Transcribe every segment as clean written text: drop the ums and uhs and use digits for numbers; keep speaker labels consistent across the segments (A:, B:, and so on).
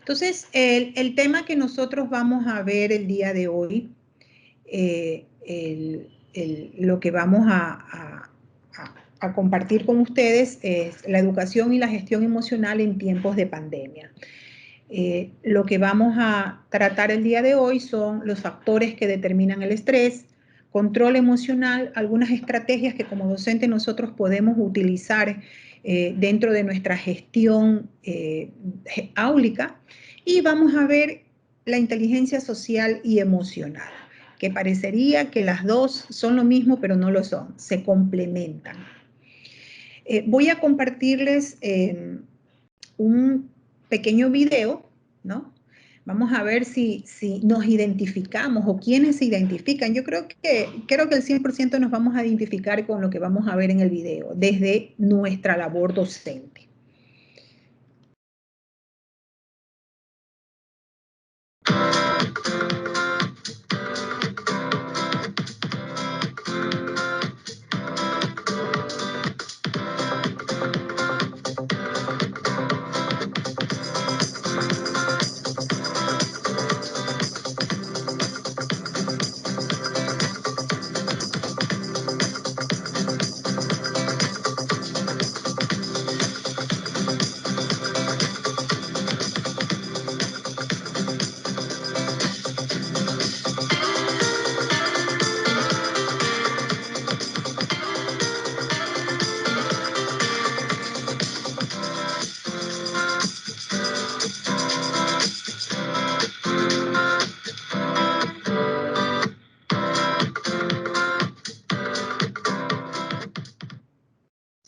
A: Entonces, el tema que nosotros vamos a ver el día de hoy, lo que vamos a compartir con ustedes es la educación y la gestión emocional en tiempos de pandemia. Lo que vamos a tratar el día de hoy son los factores que determinan el estrés, control emocional, algunas estrategias que como docentes nosotros podemos utilizar dentro de nuestra gestión áulica, y vamos a ver la inteligencia social y emocional, que parecería que las dos son lo mismo, pero no lo son, se complementan. Voy a compartirles un pequeño video, ¿no? Vamos a ver si nos identificamos o quiénes se identifican. Yo creo que el 100% nos vamos a identificar con lo que vamos a ver en el video, desde nuestra labor docente.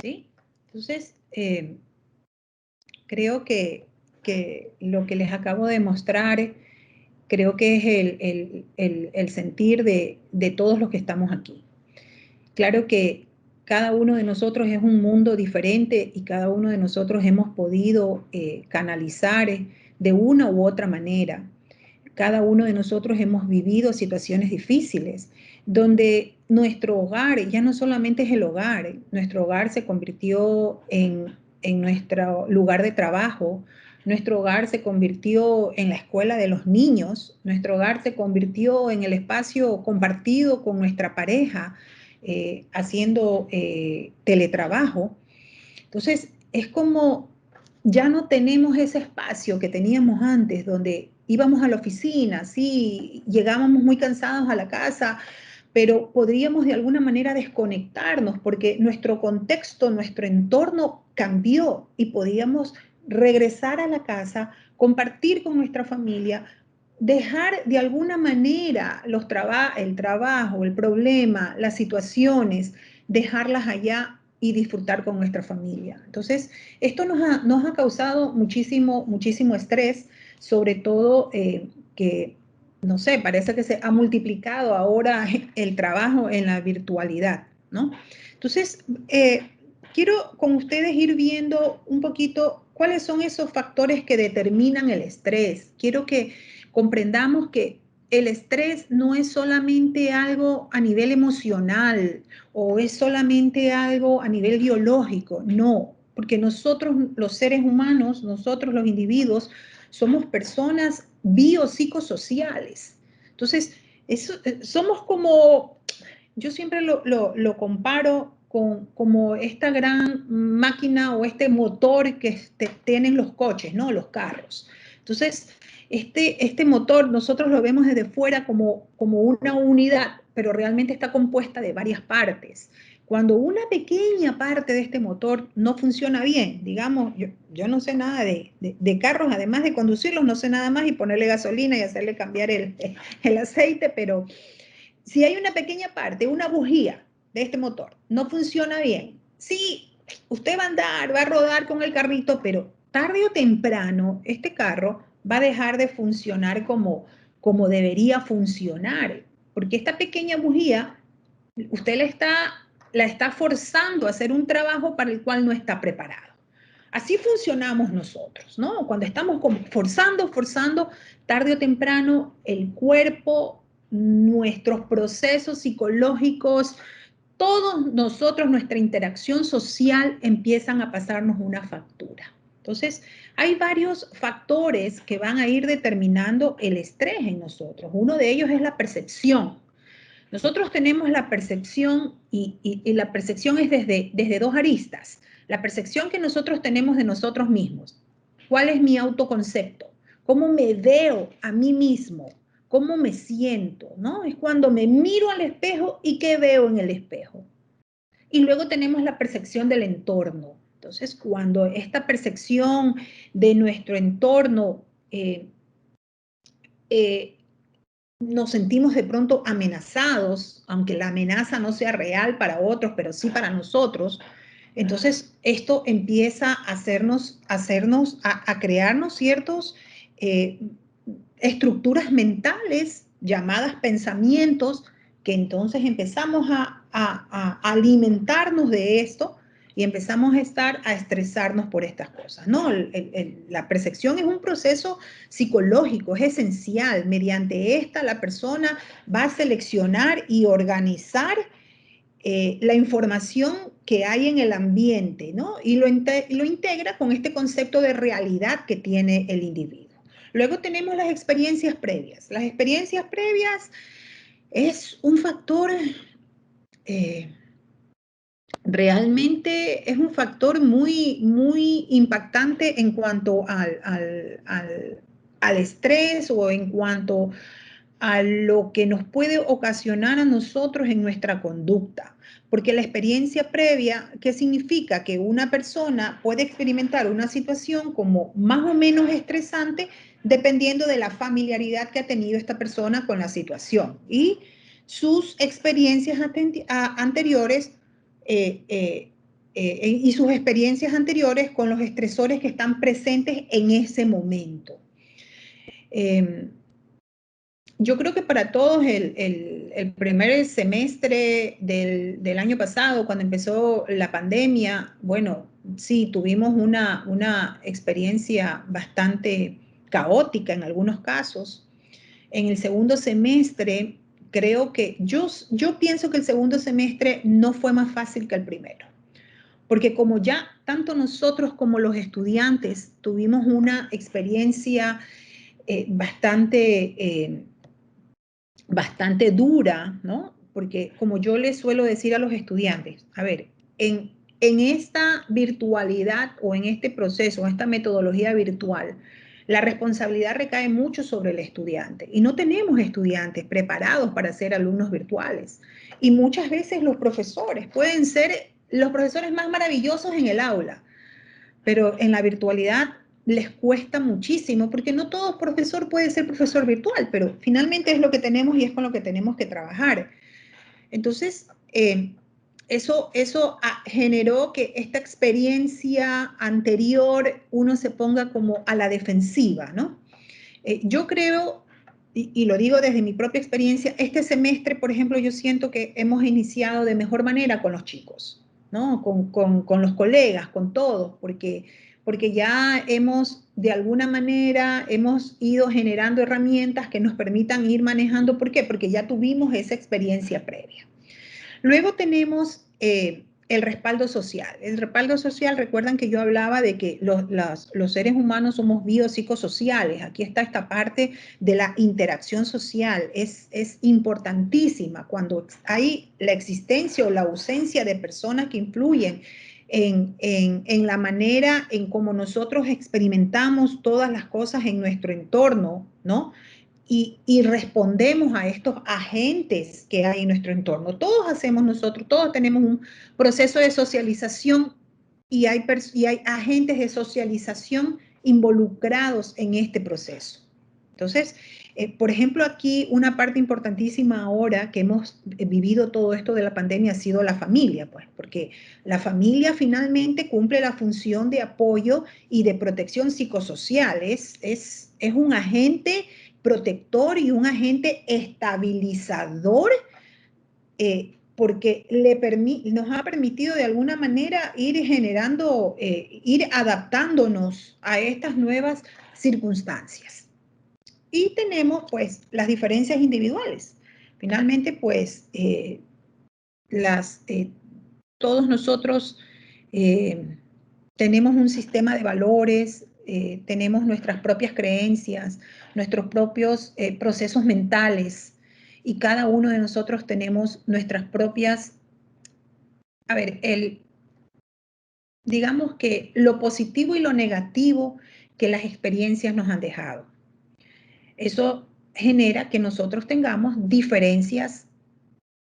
A: ¿Sí? Entonces, creo que lo que les acabo de mostrar, creo que es el sentir de todos los que estamos aquí. Claro que cada uno de nosotros es un mundo diferente y cada uno de nosotros hemos podido canalizar de una u otra manera. Cada uno de nosotros hemos vivido situaciones difíciles, donde nuestro hogar ya no solamente es el hogar, nuestro hogar se convirtió en nuestro lugar de trabajo, nuestro hogar se convirtió en la escuela de los niños, nuestro hogar se convirtió en el espacio compartido con nuestra pareja, haciendo teletrabajo. Entonces, es como ya no tenemos ese espacio que teníamos antes, donde íbamos a la oficina, sí, llegábamos muy cansados a la casa, pero podríamos de alguna manera desconectarnos porque nuestro contexto, nuestro entorno cambió y podíamos regresar a la casa, compartir con nuestra familia, dejar de alguna manera el trabajo, el problema, las situaciones, dejarlas allá y disfrutar con nuestra familia. Entonces, esto nos ha causado muchísimo estrés, sobre todo que, no sé, parece que se ha multiplicado ahora el trabajo en la virtualidad, ¿no? Entonces, quiero con ustedes ir viendo un poquito cuáles son esos factores que determinan el estrés. Quiero que comprendamos que el estrés no es solamente algo a nivel emocional o es solamente algo a nivel biológico, no, porque nosotros los seres humanos, nosotros los individuos, somos personas biopsicosociales. Entonces, somos como, yo siempre lo comparo como esta gran máquina o este motor que tienen los coches, ¿no? Los carros. Entonces, este motor nosotros lo vemos desde fuera como una unidad, pero realmente está compuesta de varias partes. Cuando una pequeña parte de este motor no funciona bien, digamos, yo no sé nada de carros, además de conducirlos, no sé nada más y ponerle gasolina y hacerle cambiar el aceite, pero si hay una pequeña parte, una bujía de este motor, no funciona bien, sí, usted va a andar, va a rodar con el carrito, pero tarde o temprano este carro va a dejar de funcionar como debería funcionar, porque esta pequeña bujía, usted la está forzando a hacer un trabajo para el cual no está preparado. Así funcionamos nosotros, ¿no? Cuando estamos como forzando, tarde o temprano el cuerpo, nuestros procesos psicológicos, todos nosotros, nuestra interacción social empiezan a pasarnos una factura. Entonces, hay varios factores que van a ir determinando el estrés en nosotros. Uno de ellos es la percepción. Nosotros tenemos la percepción y la percepción es desde dos aristas. La percepción que nosotros tenemos de nosotros mismos. ¿Cuál es mi autoconcepto? ¿Cómo me veo a mí mismo? ¿Cómo me siento? ¿No? Es cuando me miro al espejo y qué veo en el espejo. Y luego tenemos la percepción del entorno. Entonces, cuando esta percepción de nuestro entorno nos sentimos de pronto amenazados, aunque la amenaza no sea real para otros, pero sí para nosotros, entonces esto empieza a a crearnos ciertos estructuras mentales llamadas pensamientos, que entonces empezamos a alimentarnos de esto y empezamos a estresarnos por estas cosas. No, la percepción es un proceso psicológico, es esencial. Mediante esta la persona va a seleccionar y organizar la información que hay en el ambiente, ¿no? Y lo integra con este concepto de realidad que tiene el individuo. Luego tenemos las experiencias previas. Las experiencias previas es un factor, realmente es un factor muy impactante en cuanto al estrés o en cuanto a lo que nos puede ocasionar a nosotros en nuestra conducta. Porque la experiencia previa, ¿qué significa? Que una persona puede experimentar una situación como más o menos estresante dependiendo de la familiaridad que ha tenido esta persona con la situación y sus experiencias anteriores y sus experiencias anteriores con los estresores que están presentes en ese momento. Yo creo que para todos el primer semestre del año pasado, cuando empezó la pandemia, bueno, sí, tuvimos una experiencia bastante caótica en algunos casos. En el segundo semestre, creo que yo pienso que el segundo semestre no fue más fácil que el primero, porque como ya tanto nosotros como los estudiantes tuvimos una experiencia bastante dura, ¿no? Porque como yo les suelo decir a los estudiantes, a ver, en esta virtualidad o en este proceso, en esta metodología virtual, la responsabilidad recae mucho sobre el estudiante y no tenemos estudiantes preparados para ser alumnos virtuales. Y muchas veces los profesores pueden ser los profesores más maravillosos en el aula, pero en la virtualidad les cuesta muchísimo, porque no todo profesor puede ser profesor virtual, pero finalmente es lo que tenemos y es con lo que tenemos que trabajar. Entonces, eso generó que esta experiencia anterior uno se ponga como a la defensiva, ¿no? Yo creo, y lo digo desde mi propia experiencia, este semestre, por ejemplo, yo siento que hemos iniciado de mejor manera con los chicos, ¿no? Con los colegas, con todos, porque ya hemos, de alguna manera, hemos ido generando herramientas que nos permitan ir manejando. ¿Por qué? Porque ya tuvimos esa experiencia previa. Luego tenemos el respaldo social. El respaldo social, recuerdan que yo hablaba de que los seres humanos somos biopsicosociales. Aquí está esta parte de la interacción social. Es importantísima cuando hay la existencia o la ausencia de personas que influyen en la manera en cómo nosotros experimentamos todas las cosas en nuestro entorno, ¿no? Y respondemos a estos agentes que hay en nuestro entorno. Todos hacemos nosotros, todos tenemos un proceso de socialización y hay agentes de socialización involucrados en este proceso. Entonces, por ejemplo, aquí una parte importantísima ahora que hemos vivido todo esto de la pandemia ha sido la familia, pues, porque la familia finalmente cumple la función de apoyo y de protección psicosocial. Es un agente protector y un agente estabilizador, porque nos ha permitido de alguna manera ir generando, ir adaptándonos a estas nuevas circunstancias. Y tenemos pues las diferencias individuales. Finalmente pues todos nosotros tenemos un sistema de valores, tenemos nuestras propias creencias, nuestros propios procesos mentales, y cada uno de nosotros tenemos nuestras propias, a ver, digamos que lo positivo y lo negativo que las experiencias nos han dejado. Eso genera que nosotros tengamos diferencias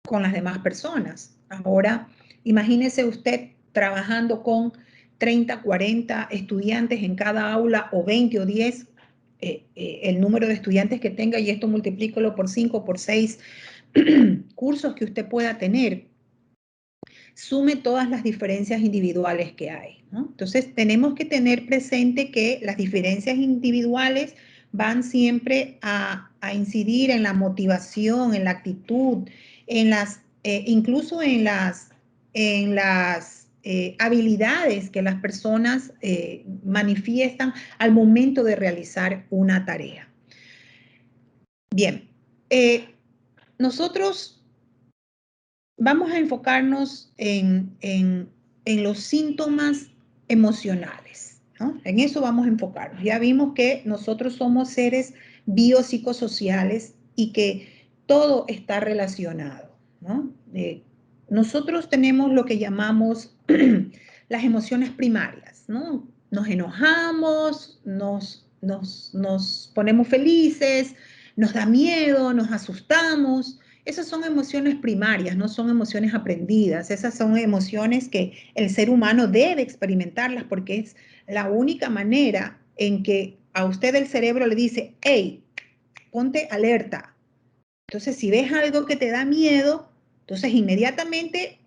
A: con las demás personas. Ahora, imagínese usted trabajando con 30, 40 estudiantes en cada aula, o 20 o 10, el número de estudiantes que tenga, y esto multiplícalo por 5, por 6 cursos que usted pueda tener. Sume todas las diferencias individuales que hay, ¿no? Entonces, tenemos que tener presente que las diferencias individuales van siempre a incidir en la motivación, en la actitud, en las, incluso en las habilidades que las personas manifiestan al momento de realizar una tarea. Bien, nosotros vamos a enfocarnos en los síntomas emocionales, ¿no? En eso vamos a enfocarnos. Ya vimos que nosotros somos seres biopsicosociales y que todo está relacionado, ¿no? Nosotros tenemos lo que llamamos las emociones primarias, ¿no? Nos enojamos, nos ponemos felices, nos da miedo, nos asustamos. Esas son emociones primarias, no son emociones aprendidas. Esas son emociones que el ser humano debe experimentarlas, porque es la única manera en que a usted el cerebro le dice, hey, ponte alerta. Entonces, si ves algo que te da miedo, entonces inmediatamente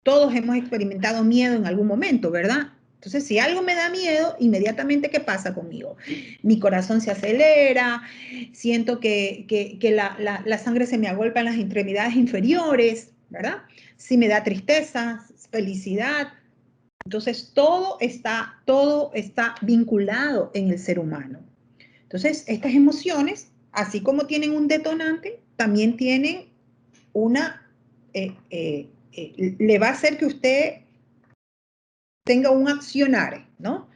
A: todos hemos experimentado miedo en algún momento, ¿verdad? Entonces, si algo me da miedo, inmediatamente, ¿qué pasa conmigo? Mi corazón se acelera, siento que la sangre se me agolpa en las extremidades inferiores, ¿verdad? Si me da tristeza, felicidad. Entonces, todo está vinculado en el ser humano. Entonces, estas emociones, así como tienen un detonante, también tienen una... le va a hacer que usted tenga un accionar, ¿no?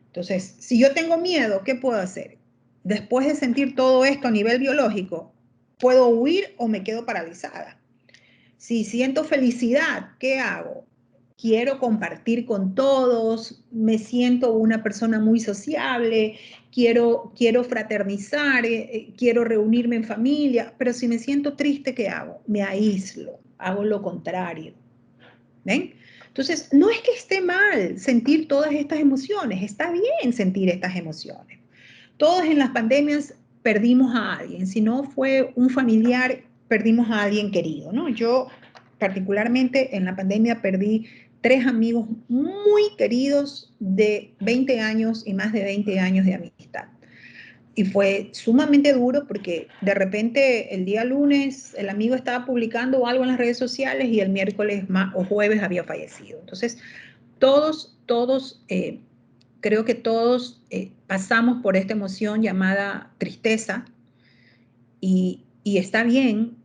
A: Entonces, si yo tengo miedo, ¿qué puedo hacer? Después de sentir todo esto a nivel biológico, ¿puedo huir o me quedo paralizada? Si siento felicidad, ¿qué hago? Quiero compartir con todos, me siento una persona muy sociable, quiero fraternizar, quiero reunirme en familia, pero si me siento triste, ¿qué hago? Me aíslo, hago lo contrario. ¿Ven? Entonces, no es que esté mal sentir todas estas emociones, está bien sentir estas emociones. Todos en las pandemias perdimos a alguien, si no fue un familiar, perdimos a alguien querido, ¿no? Yo particularmente en la pandemia perdí 3 amigos muy queridos de 20 años y más de 20 años de amistad. Y fue sumamente duro porque de repente el día lunes el amigo estaba publicando algo en las redes sociales y el miércoles o jueves había fallecido. Entonces, creo que todos pasamos por esta emoción llamada tristeza, y está bien,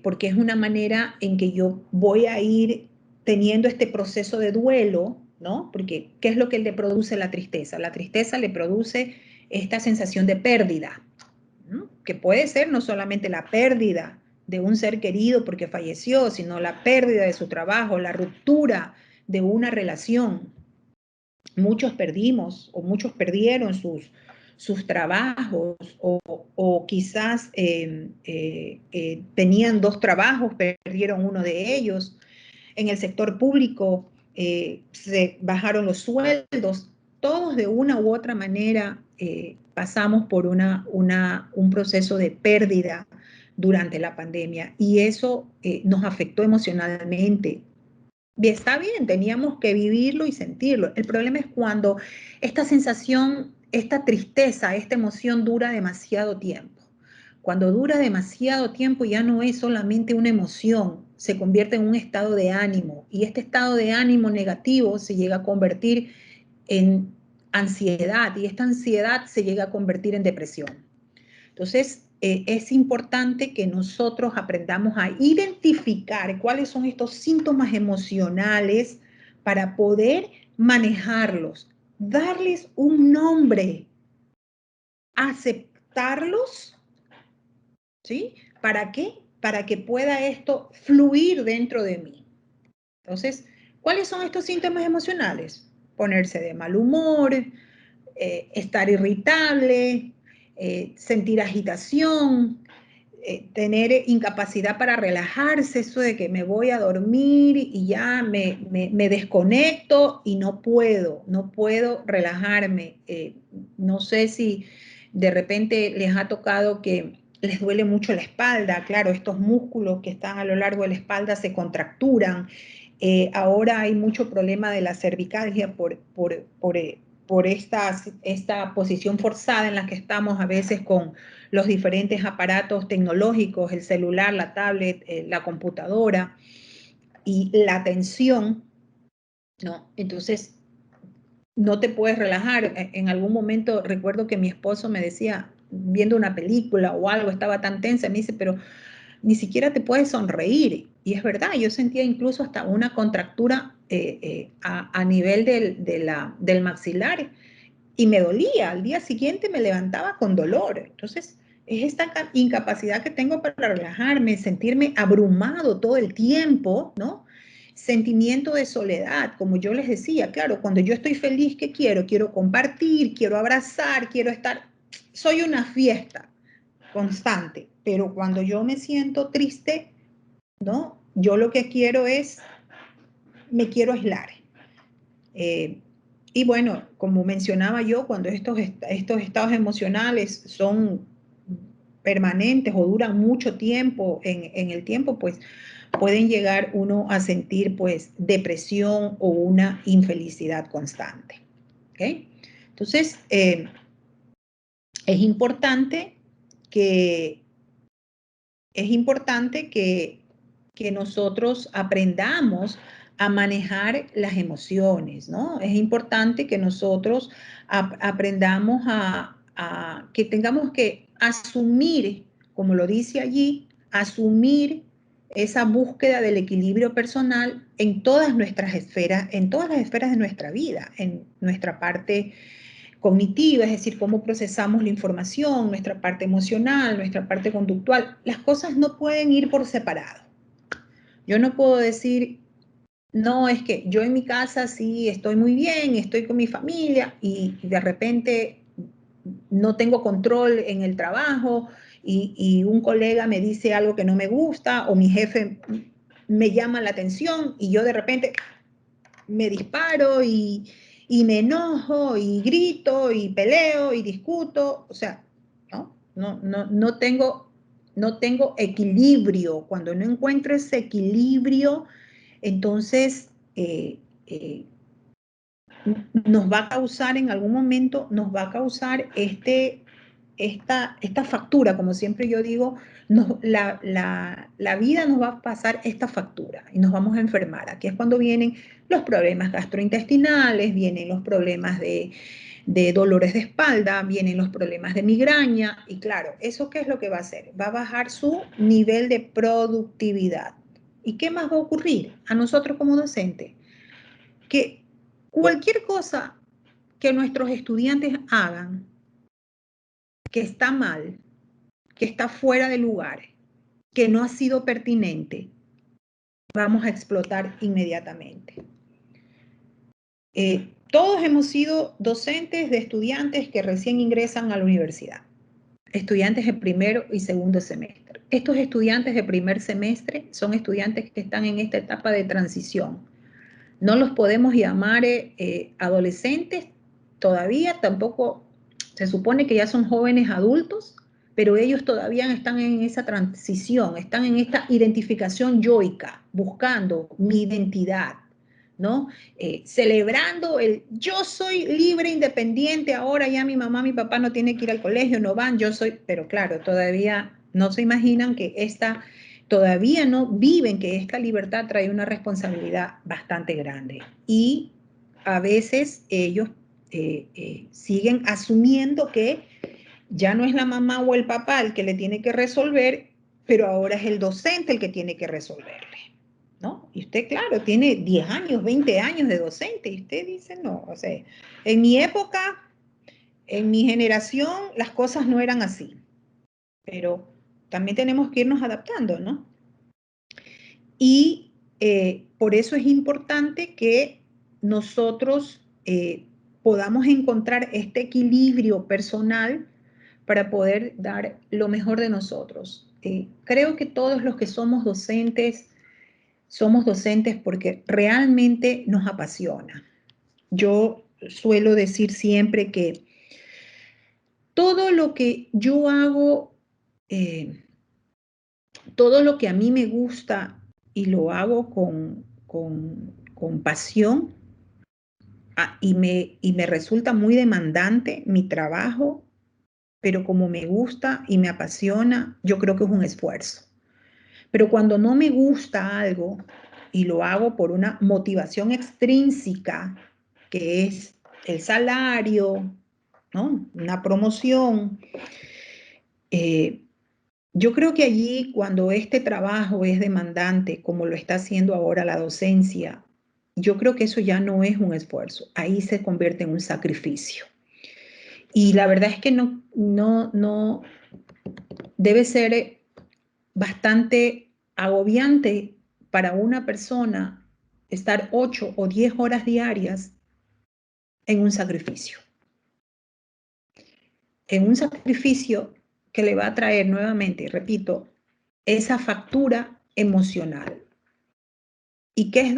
A: porque es una manera en que yo voy a ir teniendo este proceso de duelo, ¿no? Porque, ¿qué es lo que le produce la tristeza? La tristeza le produce esta sensación de pérdida, ¿no? Que puede ser no solamente la pérdida de un ser querido porque falleció, sino la pérdida de su trabajo, la ruptura de una relación. Muchos perdimos o muchos perdieron sus trabajos, o quizás tenían 2 trabajos, perdieron uno de ellos. En el sector público se bajaron los sueldos. Todos de una u otra manera pasamos por un proceso de pérdida durante la pandemia, y eso nos afectó emocionalmente. Y está bien, teníamos que vivirlo y sentirlo. El problema es cuando esta sensación, esta tristeza, esta emoción dura demasiado tiempo. Cuando dura demasiado tiempo ya no es solamente una emoción, se convierte en un estado de ánimo, y este estado de ánimo negativo se llega a convertir en ansiedad, y esta ansiedad se llega a convertir en depresión. Entonces, es importante que nosotros aprendamos a identificar cuáles son estos síntomas emocionales para poder manejarlos, darles un nombre, aceptarlos, ¿sí? ¿Para qué? Para que pueda esto fluir dentro de mí. Entonces, ¿cuáles son estos síntomas emocionales? Ponerse de mal humor, estar irritable, sentir agitación, tener incapacidad para relajarse, eso de que me voy a dormir y ya me desconecto y no puedo relajarme. No sé si de repente les ha tocado que les duele mucho la espalda, claro, estos músculos que están a lo largo de la espalda se contracturan. Ahora hay mucho problema de la cervicalgia por esta posición forzada en la que estamos a veces con los diferentes aparatos tecnológicos, el celular, la tablet, la computadora y la tensión, ¿no? Entonces, no te puedes relajar. En algún momento recuerdo que mi esposo me decía, viendo una película o algo, estaba tan tensa, me dice, pero ni siquiera te puedes sonreír. Y es verdad, yo sentía incluso hasta una contractura a nivel del maxilar y me dolía. Al día siguiente me levantaba con dolor. Entonces, es esta incapacidad que tengo para relajarme, sentirme abrumado todo el tiempo, ¿no? Sentimiento de soledad, como yo les decía, claro, cuando yo estoy feliz, ¿qué quiero? Quiero compartir, quiero abrazar, quiero estar, soy una fiesta constante, pero cuando yo me siento triste, ¿no? Yo lo que quiero es, me quiero aislar. Y bueno, como mencionaba yo, cuando estos estados emocionales son permanentes o duran mucho tiempo en el tiempo, pues pueden llegar uno a sentir pues depresión o una infelicidad constante. ¿Okay? Entonces, es importante que que nosotros aprendamos a manejar las emociones, ¿no? Es importante que nosotros aprendamos que tengamos que asumir, como lo dice allí, asumir esa búsqueda del equilibrio personal en todas nuestras esferas, en todas las esferas de nuestra vida, en nuestra parte cognitiva, es decir, cómo procesamos la información, nuestra parte emocional, nuestra parte conductual. Las cosas no pueden ir por separado. Yo no puedo decir, no, es que yo en mi casa sí estoy muy bien, estoy con mi familia y de repente no tengo control en el trabajo y un colega me dice algo que no me gusta o mi jefe me llama la atención y yo de repente me disparo y me enojo y grito y peleo y discuto, o sea, no tengo equilibrio. Cuando no encuentro ese equilibrio, entonces nos va a causar en algún momento, nos va a causar esta factura, como siempre yo digo, la vida nos va a pasar esta factura y nos vamos a enfermar. Aquí es cuando vienen los problemas gastrointestinales, vienen los problemas de dolores de espalda, vienen los problemas de migraña y claro, ¿eso qué es lo que va a hacer? Va a bajar su nivel de productividad. ¿Y qué más va a ocurrir a nosotros como docentes? Que cualquier cosa que nuestros estudiantes hagan que está mal, que está fuera de lugar, que no ha sido pertinente, vamos a explotar inmediatamente. Todos hemos sido docentes de estudiantes que recién ingresan a la universidad, estudiantes de primero y segundo semestre. Estos estudiantes de primer semestre son estudiantes que están en esta etapa de transición. No los podemos llamar adolescentes todavía, tampoco se supone que ya son jóvenes adultos, pero ellos todavía están en esa transición, están en esta identificación yoica, buscando mi identidad, ¿no? Celebrando el yo soy libre, independiente, ahora ya mi mamá, mi papá no tienen que ir al colegio, no van, yo soy, pero claro, todavía no se imaginan que todavía no viven que esta libertad trae una responsabilidad bastante grande. Y a veces ellos siguen asumiendo que ya no es la mamá o el papá el que le tiene que resolver, pero ahora es el docente el que tiene que resolverle. ¿no? Y usted, claro, tiene 10 años, 20 años de docente, y usted dice, no, o sea, en mi época, en mi generación, las cosas no eran así, pero también tenemos que irnos adaptando, ¿no? Y por eso es importante que nosotros podamos encontrar este equilibrio personal para poder dar lo mejor de nosotros. Creo que todos los que somos docentes porque realmente nos apasiona. Yo suelo decir siempre que todo lo que yo hago, todo lo que a mí me gusta y lo hago con pasión, y me resulta muy demandante mi trabajo, pero como me gusta y me apasiona, yo creo que es un esfuerzo. Pero cuando no me gusta algo y lo hago por una motivación extrínseca, que es el salario, ¿no? Una promoción, yo creo que allí cuando este trabajo es demandante, como lo está haciendo ahora la docencia, yo creo que eso ya no es un esfuerzo, ahí se convierte en un sacrificio. Y la verdad es que no debe ser bastante agobiante para una persona estar 8 o 10 horas diarias en un sacrificio. En un sacrificio que le va a traer nuevamente, repito, esa factura emocional. ¿Y qué es,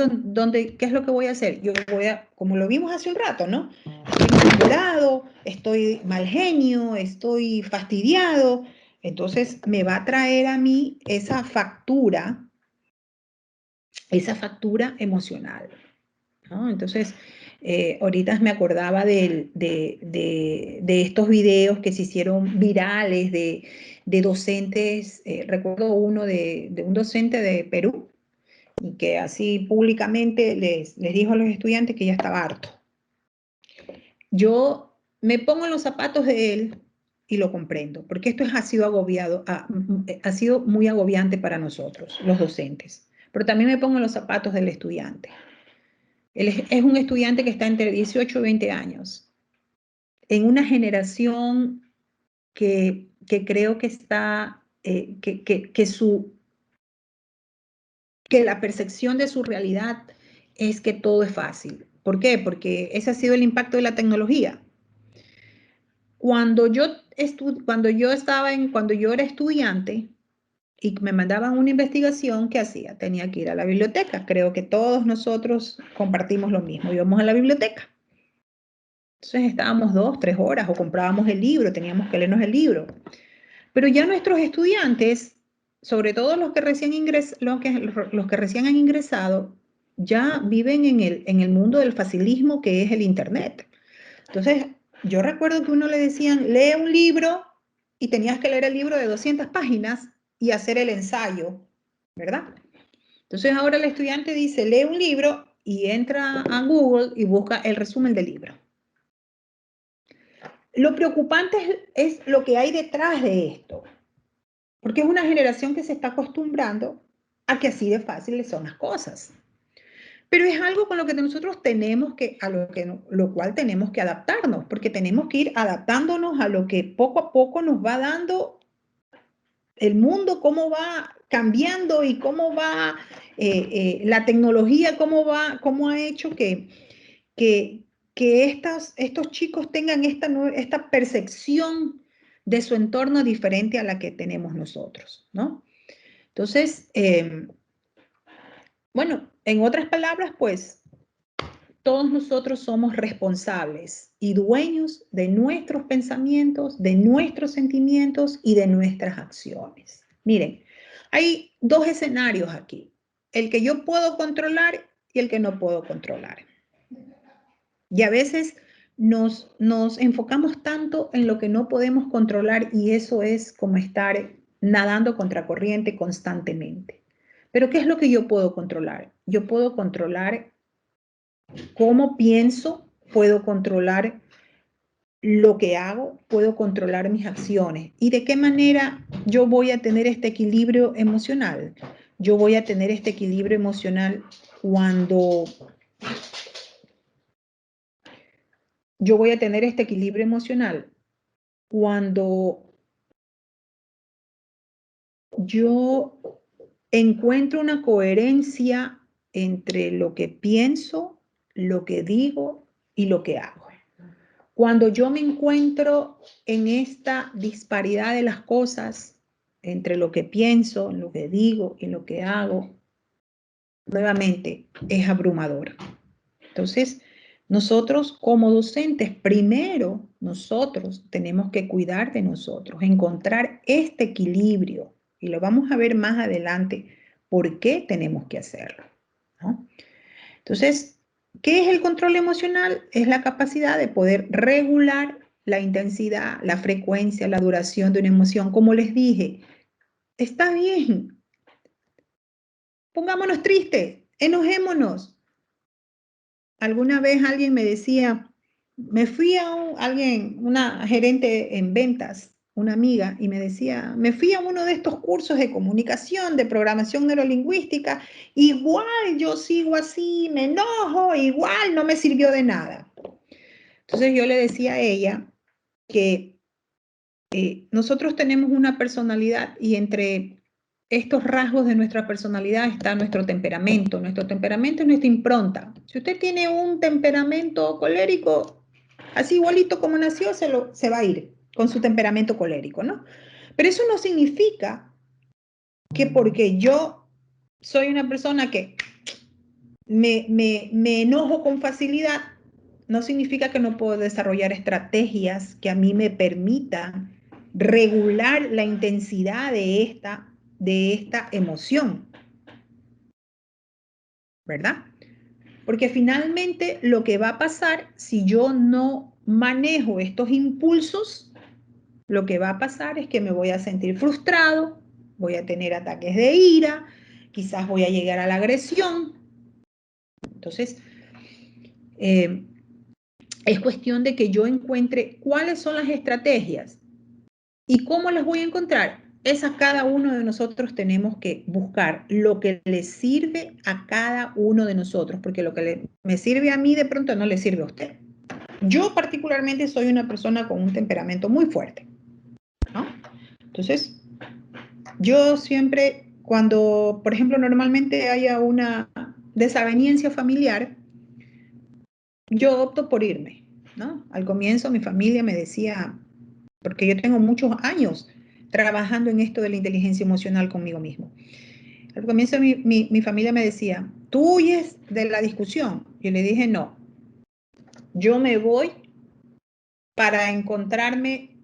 A: qué es lo que voy a hacer? Yo voy a, como lo vimos hace un rato, ¿no? Estoy malhumorado, estoy mal genio, estoy fastidiado. Entonces me va a traer a mí esa factura emocional, ¿no? Entonces, ahorita me acordaba de estos videos que se hicieron virales de docentes, recuerdo uno de un docente de Perú, y que así públicamente les dijo a los estudiantes que ya estaba harto. Yo me pongo en los zapatos de él y lo comprendo, porque esto ha sido ha sido muy agobiante para nosotros, los docentes. Pero también me pongo en los zapatos del estudiante. Él es un estudiante que está entre 18 y 20 años, en una generación que creo que está, que la percepción de su realidad es que todo es fácil. ¿Por qué? Porque ese ha sido el impacto de la tecnología. Cuando yo era estudiante y me mandaban una investigación, ¿qué hacía? Tenía que ir a la biblioteca. Creo que todos nosotros compartimos lo mismo. Íbamos a la biblioteca. Entonces estábamos 2, 3 horas o comprábamos el libro, teníamos que leernos el libro. Pero ya nuestros estudiantes, sobre todo los que recién han ingresado, ya viven en el mundo del facilismo que es el Internet. Entonces, yo recuerdo que uno le decían, lee un libro y tenías que leer el libro de 200 páginas y hacer el ensayo, ¿verdad? Entonces ahora el estudiante dice, lee un libro y entra a Google y busca el resumen del libro. Lo preocupante es lo que hay detrás de esto, porque es una generación que se está acostumbrando a que así de fáciles son las cosas. Pero es algo con lo que nosotros tenemos que, lo cual tenemos que adaptarnos, porque tenemos que ir adaptándonos a lo que poco a poco nos va dando el mundo, cómo va cambiando y cómo va la tecnología, cómo ha hecho que estos chicos tengan esta percepción de su entorno diferente a la que tenemos nosotros, ¿no? Entonces, bueno, en otras palabras, pues, todos nosotros somos responsables y dueños de nuestros pensamientos, de nuestros sentimientos y de nuestras acciones. Miren, hay dos escenarios aquí, el que yo puedo controlar y el que no puedo controlar. Y a veces nos enfocamos tanto en lo que no podemos controlar y eso es como estar nadando contra corriente constantemente. Pero ¿qué es lo que yo puedo controlar? Yo puedo controlar cómo pienso, puedo controlar lo que hago, puedo controlar mis acciones. ¿Y de qué manera yo voy a tener este equilibrio emocional? yo voy a tener este equilibrio emocional cuando yo encuentro una coherencia entre lo que pienso, lo que digo y lo que hago. Cuando yo me encuentro en esta disparidad de las cosas, entre lo que pienso, lo que digo y lo que hago, nuevamente es abrumador. Entonces, nosotros como docentes, primero nosotros tenemos que cuidar de nosotros, encontrar este equilibrio, y lo vamos a ver más adelante por qué tenemos que hacerlo, ¿no? Entonces, ¿qué es el control emocional? Es la capacidad de poder regular la intensidad, la frecuencia, la duración de una emoción. Como les dije, está bien, pongámonos tristes, enojémonos. Alguna vez alguien me decía, me fui a una gerente en ventas, una amiga, y me decía, me fui a uno de estos cursos de comunicación, de programación neurolingüística, igual yo sigo así, me enojo, igual no me sirvió de nada. Entonces yo le decía a ella que nosotros tenemos una personalidad y entre estos rasgos de nuestra personalidad está nuestro temperamento. Nuestro temperamento es nuestra impronta. Si usted tiene un temperamento colérico, así igualito como nació, se va a ir con su temperamento colérico, ¿no? Pero eso no significa que porque yo soy una persona que me enojo con facilidad, no significa que no puedo desarrollar estrategias que a mí me permitan regular la intensidad de esta emoción, ¿verdad? Porque finalmente lo que va a pasar si yo no manejo estos impulsos, lo que va a pasar es que me voy a sentir frustrado, voy a tener ataques de ira, quizás voy a llegar a la agresión. Entonces, es cuestión de que yo encuentre cuáles son las estrategias y cómo las voy a encontrar. Esa cada uno de nosotros tenemos que buscar lo que le sirve a cada uno de nosotros, porque lo que me sirve a mí de pronto no le sirve a usted. Yo particularmente soy una persona con un temperamento muy fuerte, ¿no? Entonces, yo siempre, cuando, por ejemplo, normalmente haya una desaveniencia familiar, yo opto por irme, ¿no? Al comienzo mi familia me decía, porque yo tengo muchos años trabajando en esto de la inteligencia emocional conmigo mismo. Al comienzo mi familia me decía, ¿tú huyes de la discusión? Yo le dije, no, yo me voy para encontrarme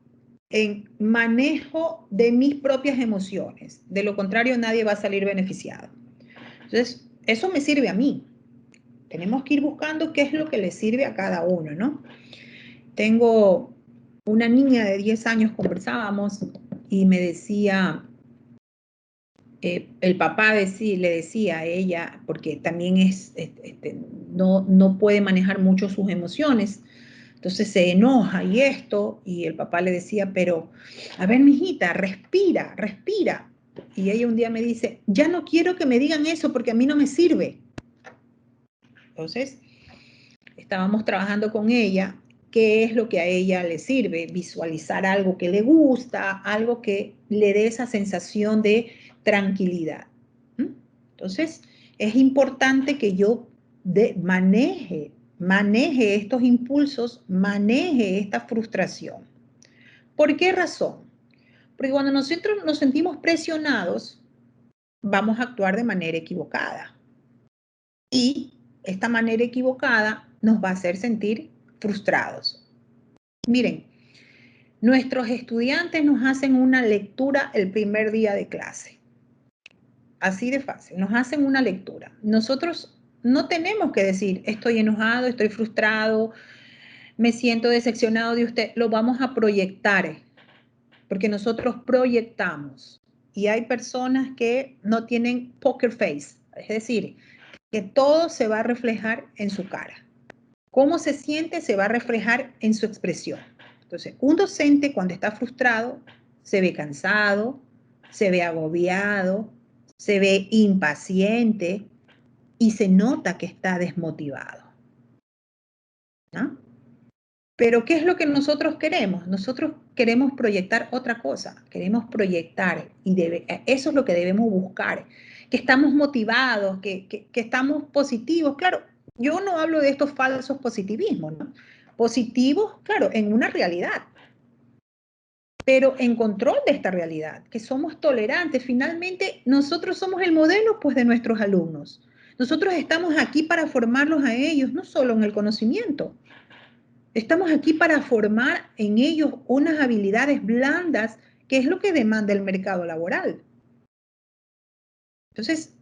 A: en manejo de mis propias emociones. De lo contrario, nadie va a salir beneficiado. Entonces, eso me sirve a mí. Tenemos que ir buscando qué es lo que le sirve a cada uno, ¿no? Tengo una niña de 10 años, conversábamos y me decía, el papá le decía a ella, porque también no puede manejar mucho sus emociones, entonces se enoja y esto, y el papá le decía, pero, a ver, mijita, respira, respira. Y ella un día me dice, ya no quiero que me digan eso porque a mí no me sirve. Entonces, estábamos trabajando con ella, qué es lo que a ella le sirve, visualizar algo que le gusta, algo que le dé esa sensación de tranquilidad. Entonces, es importante que yo maneje estos impulsos, maneje esta frustración. ¿Por qué razón? Porque cuando nosotros nos sentimos presionados, vamos a actuar de manera equivocada. Y esta manera equivocada nos va a hacer sentir frustrados. Miren, nuestros estudiantes nos hacen una lectura el primer día de clase. Así de fácil, nos hacen una lectura. Nosotros no tenemos que decir, estoy enojado, estoy frustrado, me siento decepcionado de usted. Lo vamos a proyectar, porque nosotros proyectamos. Y hay personas que no tienen poker face, es decir, que todo se va a reflejar en su cara. Cómo se siente se va a reflejar en su expresión. Entonces, un docente cuando está frustrado se ve cansado, se ve agobiado, se ve impaciente y se nota que está desmotivado, ¿no? Pero ¿qué es lo que nosotros queremos? Nosotros queremos proyectar otra cosa, queremos proyectar y eso es lo que debemos buscar, que estamos motivados, que estamos positivos. Claro, yo no hablo de estos falsos positivismos, ¿no? Positivos, claro, en una realidad, pero en control de esta realidad, que somos tolerantes. Finalmente, nosotros somos el modelo, pues, de nuestros alumnos. Nosotros estamos aquí para formarlos a ellos, no solo en el conocimiento. Estamos aquí para formar en ellos unas habilidades blandas, que es lo que demanda el mercado laboral. Entonces,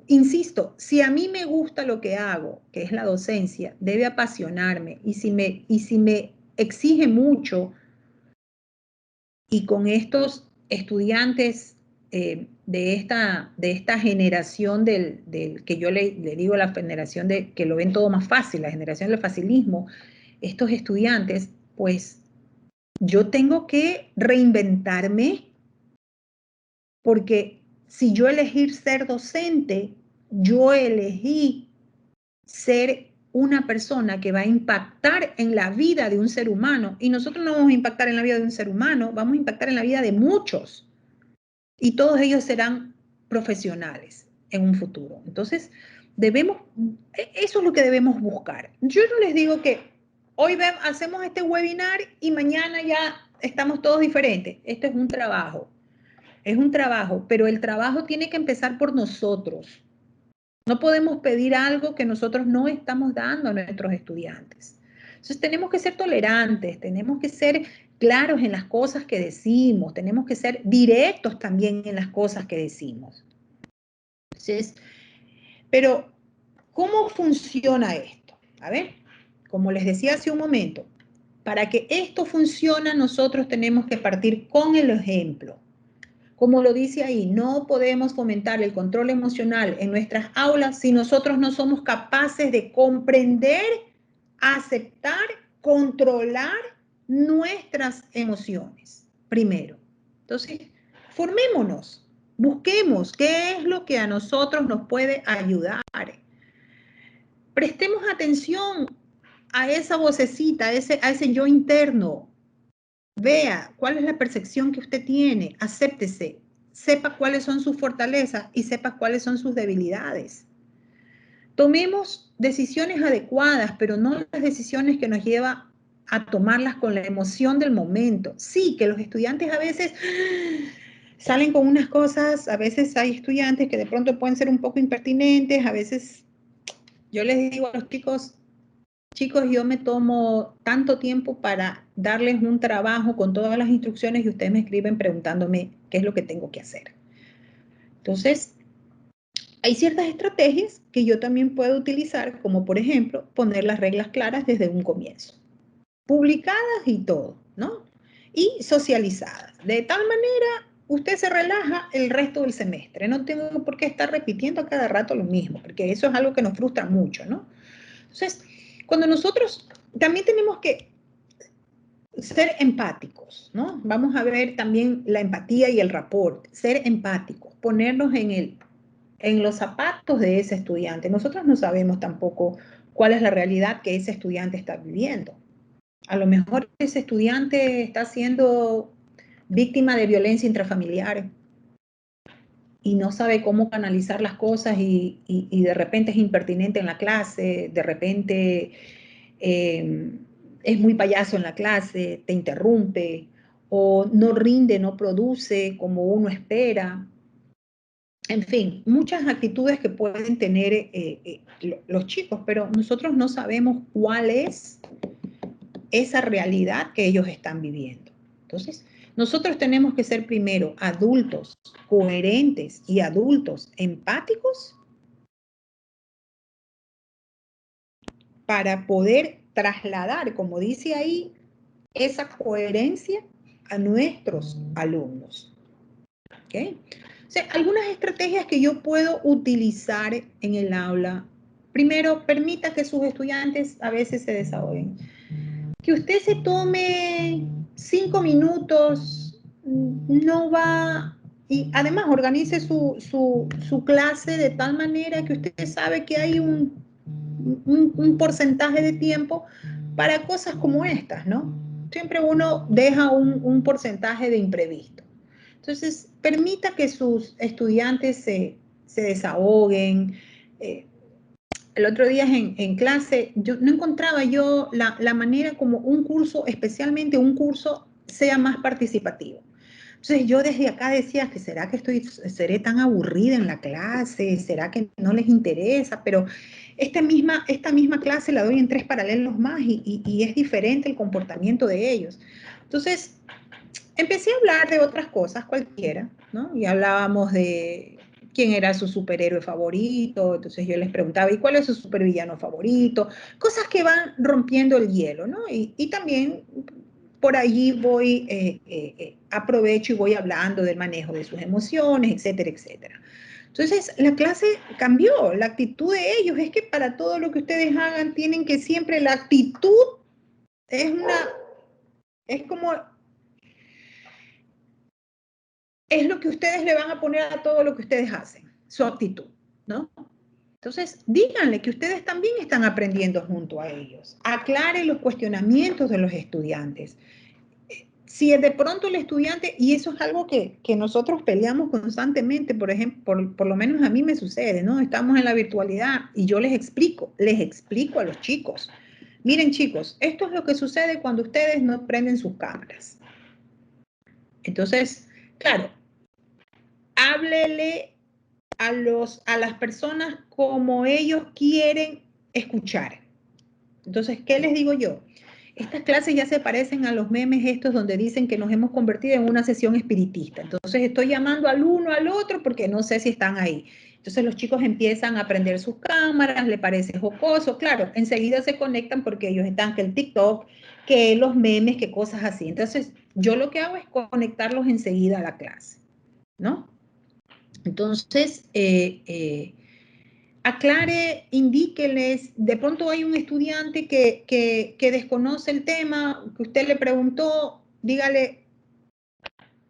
A: insisto, si a mí me gusta lo que hago, que es la docencia, debe apasionarme. Y si me exige mucho, y con estos estudiantes de esta generación del que yo le digo la generación de que lo ven todo más fácil, la generación del facilismo, estos estudiantes, pues yo tengo que reinventarme, porque si yo elegí ser docente, yo elegí ser una persona que va a impactar en la vida de un ser humano, y nosotros no vamos a impactar en la vida de un ser humano, vamos a impactar en la vida de muchos, y todos ellos serán profesionales en un futuro. Entonces, eso es lo que debemos buscar. Yo no les digo que hoy hacemos este webinar y mañana ya estamos todos diferentes. Esto es un trabajo, pero el trabajo tiene que empezar por nosotros. No podemos pedir algo que nosotros no estamos dando a nuestros estudiantes. Entonces tenemos que ser tolerantes, tenemos que ser claros en las cosas que decimos, tenemos que ser directos también en las cosas que decimos. Entonces, pero, ¿cómo funciona esto? A ver, como les decía hace un momento, para que esto funcione, nosotros tenemos que partir con el ejemplo. Como lo dice ahí, no podemos fomentar el control emocional en nuestras aulas si nosotros no somos capaces de comprender, aceptar, controlar nuestras emociones, primero. Entonces, formémonos, busquemos qué es lo que a nosotros nos puede ayudar. Prestemos atención a esa vocecita, a ese yo interno. Vea cuál es la percepción que usted tiene, acéptese, sepa cuáles son sus fortalezas y sepa cuáles son sus debilidades. Tomemos decisiones adecuadas, pero no las decisiones que nos llevan a tomarlas con la emoción del momento. Sí, que los estudiantes a veces salen con unas cosas, a veces hay estudiantes que de pronto pueden ser un poco impertinentes, a veces yo les digo a los chicos, yo me tomo tanto tiempo para darles un trabajo con todas las instrucciones y ustedes me escriben preguntándome qué es lo que tengo que hacer. Entonces, hay ciertas estrategias que yo también puedo utilizar, como por ejemplo, poner las reglas claras desde un comienzo, publicadas y todo, ¿no? Y socializadas. De tal manera, usted se relaja el resto del semestre. No tengo por qué estar repitiendo a cada rato lo mismo, porque eso es algo que nos frustra mucho, ¿no? Entonces, cuando nosotros también tenemos que ser empáticos, ¿no? Vamos a ver también la empatía y el rapport, ser empáticos, ponernos en los zapatos de ese estudiante. Nosotros no sabemos tampoco cuál es la realidad que ese estudiante está viviendo. A lo mejor ese estudiante está siendo víctima de violencia intrafamiliar y no sabe cómo canalizar las cosas y de repente es impertinente en la clase, de repente es muy payaso en la clase, te interrumpe o no rinde, no produce como uno espera. En fin, muchas actitudes que pueden tener los chicos, pero nosotros no sabemos cuál es esa realidad que ellos están viviendo. Entonces, nosotros tenemos que ser primero adultos coherentes y adultos empáticos para poder trasladar, como dice ahí, esa coherencia a nuestros alumnos. ¿Okay? O sea, algunas estrategias que yo puedo utilizar en el aula. Primero, permita que sus estudiantes a veces se desahoguen. Que usted se tome 5 minutos no va y además organice su clase de tal manera que usted sabe que hay un porcentaje de tiempo para cosas como estas, ¿no? Siempre uno deja un porcentaje de imprevisto. Entonces, permita que sus estudiantes se desahoguen. El otro día en clase, yo no encontraba yo la manera como un curso, especialmente un curso, sea más participativo. Entonces yo desde acá decía que será que seré tan aburrida en la clase, será que no les interesa, pero esta misma clase la doy en 3 paralelos más y es diferente el comportamiento de ellos. Entonces empecé a hablar de otras cosas cualquiera, ¿no? Y hablábamos de quién era su superhéroe favorito, entonces yo les preguntaba, ¿y cuál es su supervillano favorito? Cosas que van rompiendo el hielo, ¿no? Y también por allí voy, aprovecho y voy hablando del manejo de sus emociones, etcétera, etcétera. Entonces, la clase cambió, la actitud de ellos es que para todo lo que ustedes hagan tienen que siempre la actitud es como, es lo que ustedes le van a poner a todo lo que ustedes hacen, su actitud, ¿no? Entonces, díganle que ustedes también están aprendiendo junto a ellos. Aclare los cuestionamientos de los estudiantes. Si de pronto el estudiante, y eso es algo que nosotros peleamos constantemente, por ejemplo, por lo menos a mí me sucede, ¿no? Estamos en la virtualidad y yo les explico a los chicos. Miren chicos, esto es lo que sucede cuando ustedes no prenden sus cámaras. Entonces, claro, háblele a las personas como ellos quieren escuchar. Entonces, ¿qué les digo yo? Estas clases ya se parecen a los memes estos donde dicen que nos hemos convertido en una sesión espiritista. Entonces, estoy llamando al uno al otro porque no sé si están ahí. Entonces, los chicos empiezan a prender sus cámaras, le parece jocoso. Claro, enseguida se conectan porque ellos están que el TikTok, que los memes, que cosas así. Entonces, yo lo que hago es conectarlos enseguida a la clase, ¿no? Entonces, aclare, indíqueles, de pronto hay un estudiante que desconoce el tema, que usted le preguntó, dígale,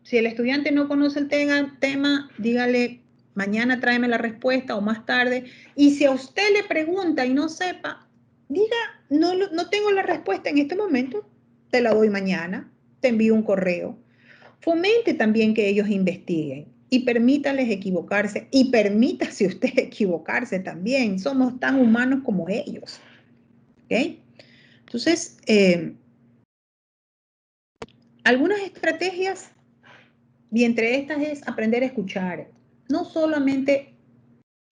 A: si el estudiante no conoce el tema, dígale, mañana tráeme la respuesta o más tarde, y si a usted le pregunta y no sepa, diga, no tengo la respuesta en este momento, te la doy mañana, te envío un correo. Fomente también que ellos investiguen y permítales equivocarse y permítase usted equivocarse también. Somos tan humanos como ellos. ¿Ok? Entonces, algunas estrategias y entre estas es aprender a escuchar. No solamente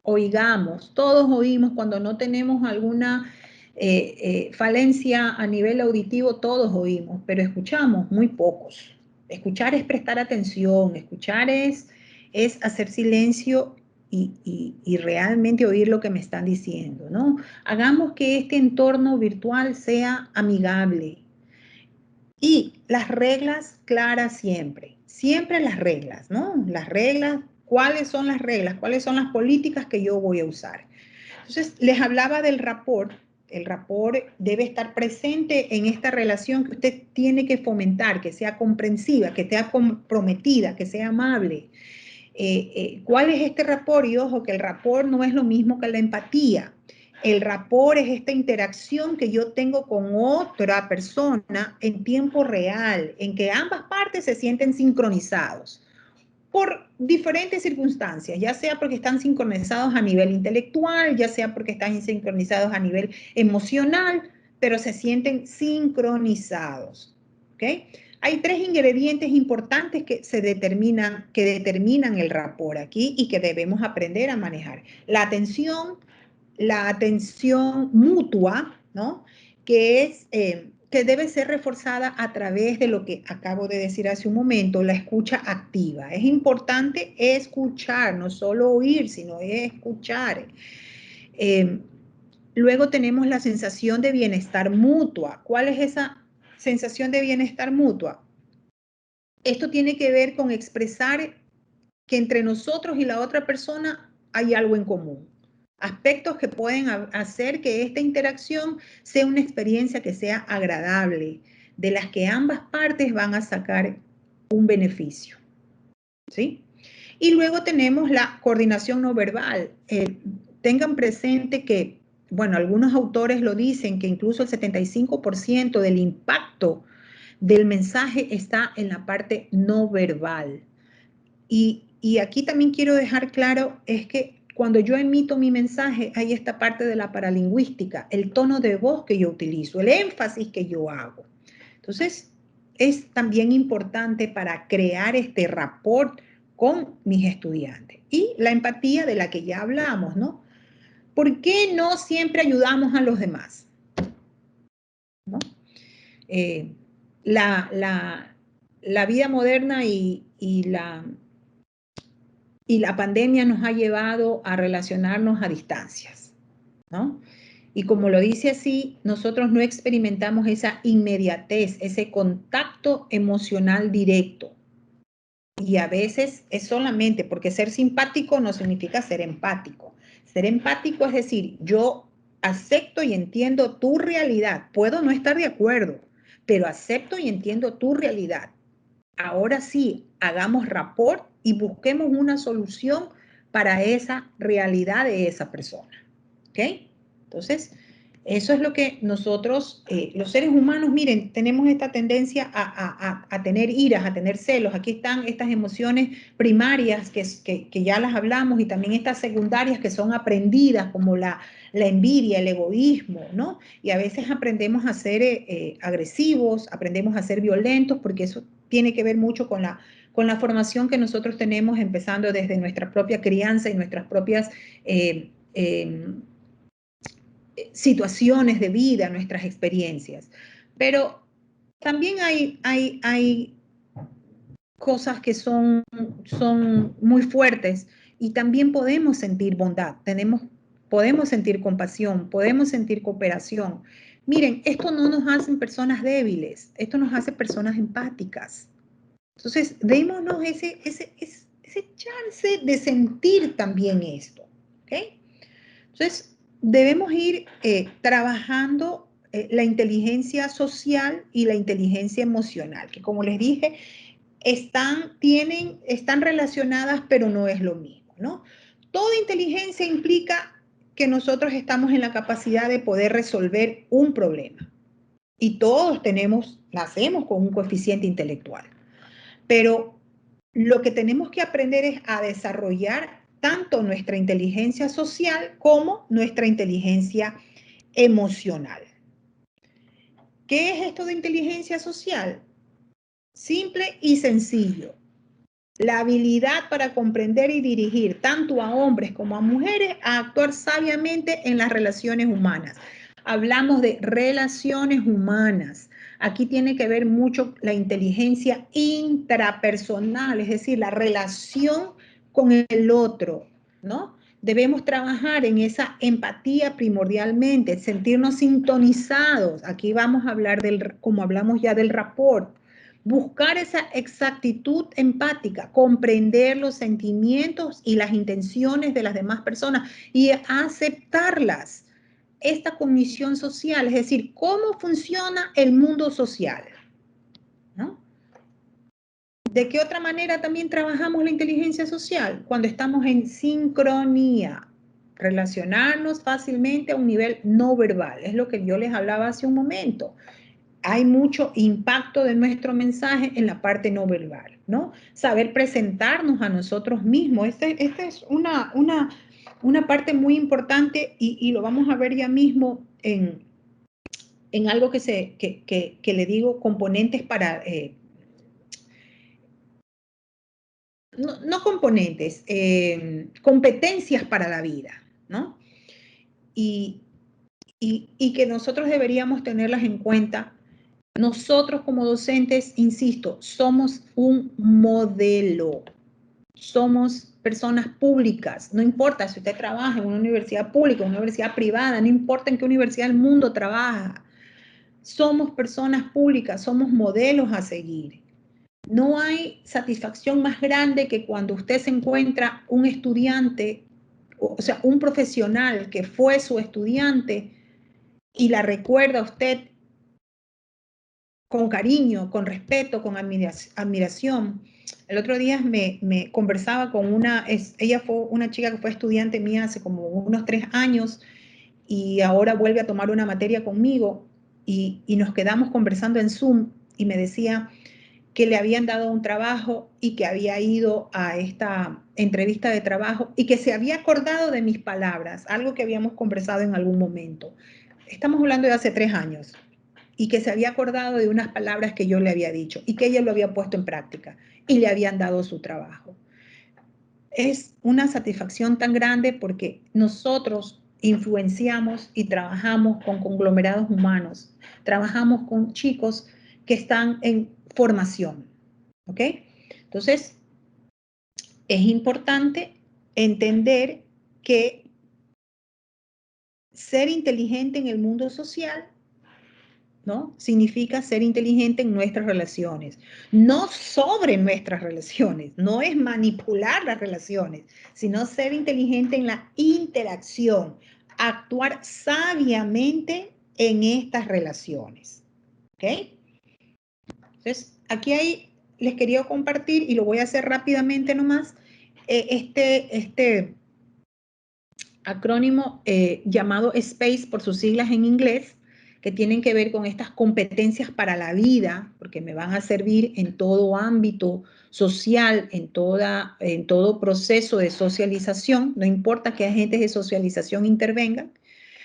A: oigamos, todos oímos cuando no tenemos alguna falencia a nivel auditivo, todos oímos, pero escuchamos muy pocos. Escuchar es prestar atención, escuchar es hacer silencio y realmente oír lo que me están diciendo, ¿no? Hagamos que este entorno virtual sea amigable y las reglas claras siempre, siempre las reglas, ¿no? Las reglas, ¿cuáles son las reglas? ¿Cuáles son las políticas que yo voy a usar? Entonces, les hablaba del rapport. El rapport debe estar presente en esta relación que usted tiene que fomentar, que sea comprensiva, que sea comprometida, que sea amable. ¿Cuál es este rapport? Y ojo, que el rapport no es lo mismo que la empatía. El rapport es esta interacción que yo tengo con otra persona en tiempo real, en que ambas partes se sienten sincronizados por diferentes circunstancias, ya sea porque están sincronizados a nivel intelectual, ya sea porque están sincronizados a nivel emocional, pero se sienten sincronizados. ¿Ok? Hay 3 ingredientes importantes que determinan el rapport aquí y que debemos aprender a manejar. La atención mutua, ¿no? Que debe ser reforzada a través de lo que acabo de decir hace un momento, la escucha activa. Es importante escuchar, no solo oír, sino escuchar. Luego tenemos la sensación de bienestar mutua. ¿Cuál es esa sensación de bienestar mutua? Esto tiene que ver con expresar que entre nosotros y la otra persona hay algo en común. Aspectos que pueden hacer que esta interacción sea una experiencia que sea agradable, de las que ambas partes van a sacar un beneficio. ¿Sí? Y luego tenemos la coordinación no verbal. Tengan presente que, bueno, algunos autores lo dicen, que incluso el 75% del impacto del mensaje está en la parte no verbal. Y aquí también quiero dejar claro, es que cuando yo emito mi mensaje, hay esta parte de la paralingüística, el tono de voz que yo utilizo, el énfasis que yo hago. Entonces, es también importante para crear este rapport con mis estudiantes. Y la empatía de la que ya hablamos, ¿no? ¿Por qué no siempre ayudamos a los demás? ¿No? Eh, la vida moderna y la pandemia nos ha llevado a relacionarnos a distancias, ¿no? Y como lo dice así, nosotros no experimentamos esa inmediatez, ese contacto emocional directo. Y a veces es solamente porque ser simpático no significa ser empático. Ser empático es decir, yo acepto y entiendo tu realidad. Puedo no estar de acuerdo, pero acepto y entiendo tu realidad. Ahora sí, hagamos rapport y busquemos una solución para esa realidad de esa persona. ¿Ok? Entonces, eso es lo que nosotros, los seres humanos, miren, tenemos esta tendencia a tener iras, a tener celos. Aquí están estas emociones primarias que ya las hablamos y también estas secundarias que son aprendidas, como la envidia, el egoísmo, ¿no? Y a veces aprendemos a ser agresivos, aprendemos a ser violentos, porque eso tiene que ver mucho con la formación que nosotros tenemos, empezando desde nuestra propia crianza y nuestras propias situaciones de vida, nuestras experiencias. Pero también hay cosas que son muy fuertes y también podemos sentir bondad, podemos sentir compasión, podemos sentir cooperación. Miren, esto no nos hace personas débiles, esto nos hace personas empáticas. Entonces, démonos ese chance de sentir también esto, ¿ok? Entonces, debemos ir trabajando la inteligencia social y la inteligencia emocional, que como les dije, están relacionadas, pero no es lo mismo, ¿no? Toda inteligencia implica que nosotros estamos en la capacidad de poder resolver un problema. Y todos nacemos con un coeficiente intelectual. Pero lo que tenemos que aprender es a desarrollar tanto nuestra inteligencia social como nuestra inteligencia emocional. ¿Qué es esto de inteligencia social? Simple y sencillo. La habilidad para comprender y dirigir tanto a hombres como a mujeres a actuar sabiamente en las relaciones humanas. Hablamos de relaciones humanas. Aquí tiene que ver mucho la inteligencia intrapersonal, es decir, la relación con el otro, ¿no? Debemos trabajar en esa empatía primordialmente, sentirnos sintonizados. Aquí vamos a hablar como hablamos ya del rapport. Buscar esa exactitud empática, comprender los sentimientos y las intenciones de las demás personas y aceptarlas. Esta cognición social, es decir, cómo funciona el mundo social, ¿no? ¿De qué otra manera también trabajamos la inteligencia social? Cuando estamos en sincronía, relacionarnos fácilmente a un nivel no verbal, es lo que yo les hablaba hace un momento. Hay mucho impacto de nuestro mensaje en la parte no verbal, ¿no? Saber presentarnos a nosotros mismos. Esta es una parte muy importante y lo vamos a ver ya mismo en algo que le digo componentes para, no componentes, competencias para la vida, ¿no? Y que nosotros deberíamos tenerlas en cuenta. Nosotros como docentes, insisto, somos un modelo, somos personas públicas, no importa si usted trabaja en una universidad pública, una universidad privada, no importa en qué universidad del mundo trabaja, somos personas públicas, somos modelos a seguir. No hay satisfacción más grande que cuando usted se encuentra un estudiante, o sea, un profesional que fue su estudiante y la recuerda a usted con cariño, con respeto, con admiración. El otro día me conversaba con ella fue una chica que fue estudiante mía hace como unos 3 años y ahora vuelve a tomar una materia conmigo y nos quedamos conversando en Zoom y me decía que le habían dado un trabajo y que había ido a esta entrevista de trabajo y que se había acordado de mis palabras, algo que habíamos conversado en algún momento. Estamos hablando de hace 3 años y que se había acordado de unas palabras que yo le había dicho y que ella lo había puesto en práctica y le habían dado su trabajo. Es una satisfacción tan grande porque nosotros influenciamos y trabajamos con conglomerados humanos, trabajamos con chicos que están en formación, ¿ok? Entonces, es importante entender que ser inteligente en el mundo social, ¿no? Significa ser inteligente en nuestras relaciones, no sobre nuestras relaciones, no es manipular las relaciones, sino ser inteligente en la interacción, actuar sabiamente en estas relaciones, ¿ok? Entonces, les quería compartir, y lo voy a hacer rápidamente nomás, este acrónimo llamado SPACE por sus siglas en inglés, que tienen que ver con estas competencias para la vida, porque me van a servir en todo ámbito social, en todo proceso de socialización, no importa qué agentes de socialización intervengan.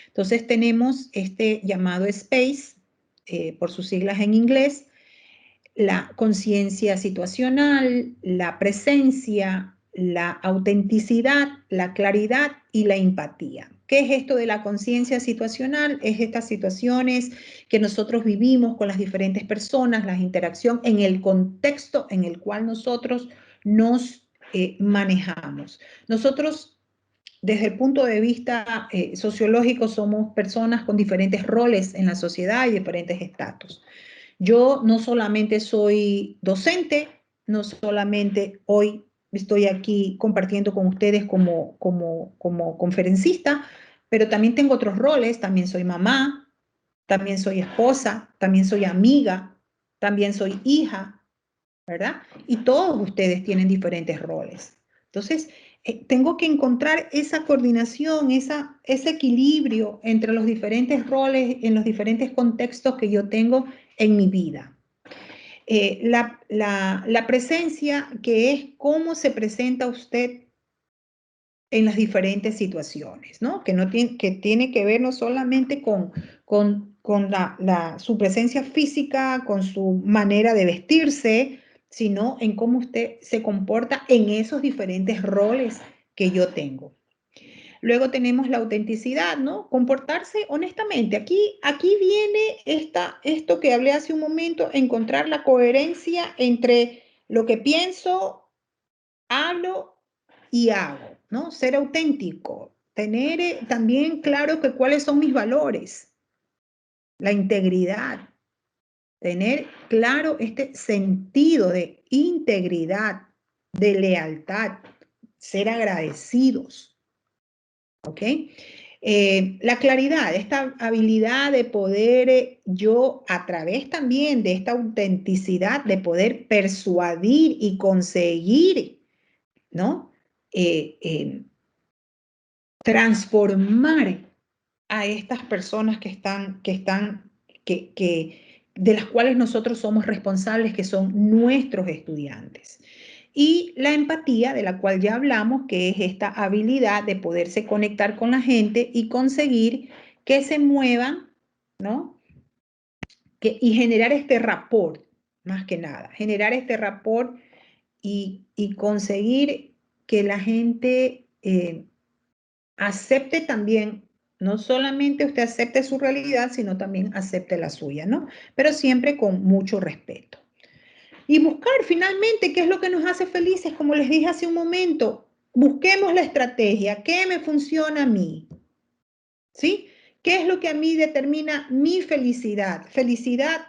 A: Entonces tenemos este llamado SPACE, por sus siglas en inglés, la conciencia situacional, la presencia, la autenticidad, la claridad y la empatía. ¿Qué es esto de la conciencia situacional? Es estas situaciones que nosotros vivimos con las diferentes personas, la interacción en el contexto en el cual nosotros nos manejamos. Nosotros, desde el punto de vista sociológico, somos personas con diferentes roles en la sociedad y diferentes estatus. Yo no solamente soy docente, no solamente hoy estoy aquí compartiendo con ustedes como conferencista, pero también tengo otros roles, también soy mamá, también soy esposa, también soy amiga, también soy hija, ¿verdad? Y todos ustedes tienen diferentes roles. Entonces, tengo que encontrar esa coordinación, ese equilibrio entre los diferentes roles, en los diferentes contextos que yo tengo en mi vida. La presencia, que es cómo se presenta usted en las diferentes situaciones, ¿no? Que tiene que ver no solamente con su presencia física, con su manera de vestirse, sino en cómo usted se comporta en esos diferentes roles que yo tengo. Luego tenemos la autenticidad, ¿no? Comportarse honestamente. Aquí viene esto que hablé hace un momento, encontrar la coherencia entre lo que pienso, hablo y hago, ¿no? Ser auténtico, tener también claro que cuáles son mis valores, la integridad, tener claro este sentido de integridad, de lealtad, ser agradecidos, ¿ok? La claridad, esta habilidad de poder yo, a través también de esta autenticidad, de poder persuadir y conseguir, ¿no? Transformar a estas personas de las cuales nosotros somos responsables, que son nuestros estudiantes. Y la empatía, de la cual ya hablamos, que es esta habilidad de poderse conectar con la gente y conseguir que se muevan, ¿no? Y generar este rapport, más que nada, generar este rapport y conseguir que la gente acepte también, no solamente usted acepte su realidad, sino también acepte la suya, ¿no? Pero siempre con mucho respeto. Y buscar finalmente qué es lo que nos hace felices, como les dije hace un momento. Busquemos la estrategia, qué me funciona a mí, ¿sí? ¿Qué es lo que a mí determina mi felicidad? Felicidad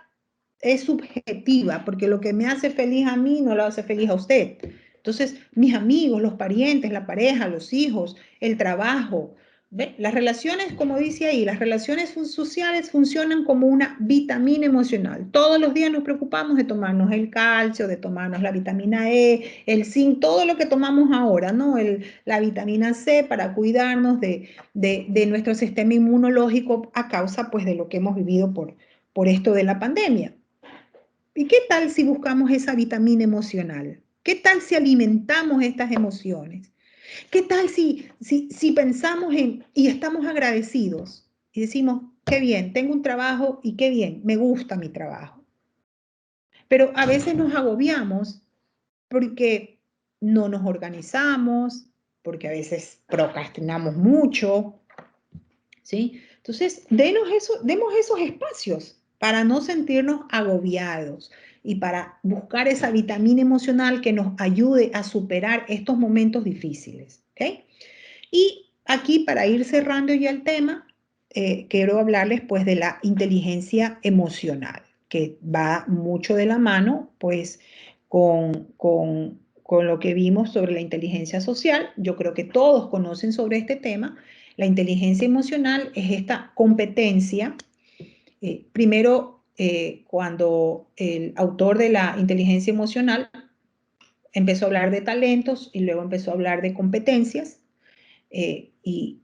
A: es subjetiva, porque lo que me hace feliz a mí no lo hace feliz a usted. Entonces, mis amigos, los parientes, la pareja, los hijos, el trabajo, ¿Ve? Las relaciones, como dice ahí, las relaciones sociales funcionan como una vitamina emocional. Todos los días nos preocupamos de tomarnos el calcio, de tomarnos la vitamina E, el zinc, todo lo que tomamos ahora, ¿no? La vitamina C para cuidarnos de nuestro sistema inmunológico a causa, pues, de lo que hemos vivido por esto de la pandemia. ¿Y qué tal si buscamos esa vitamina emocional? ¿Qué tal si alimentamos estas emociones? ¿Qué tal si pensamos y estamos agradecidos y decimos, qué bien, tengo un trabajo y qué bien, me gusta mi trabajo? Pero a veces nos agobiamos porque no nos organizamos, porque a veces procrastinamos mucho, ¿sí? Entonces, demos esos espacios para no sentirnos agobiados y para buscar esa vitamina emocional que nos ayude a superar estos momentos difíciles, ¿ok? Y aquí, para ir cerrando ya el tema, quiero hablarles pues de la inteligencia emocional, que va mucho de la mano pues con lo que vimos sobre la inteligencia social. Yo creo que todos conocen sobre este tema. La inteligencia emocional es esta competencia. Primero, cuando el autor de la inteligencia emocional empezó a hablar de talentos y luego empezó a hablar de competencias, y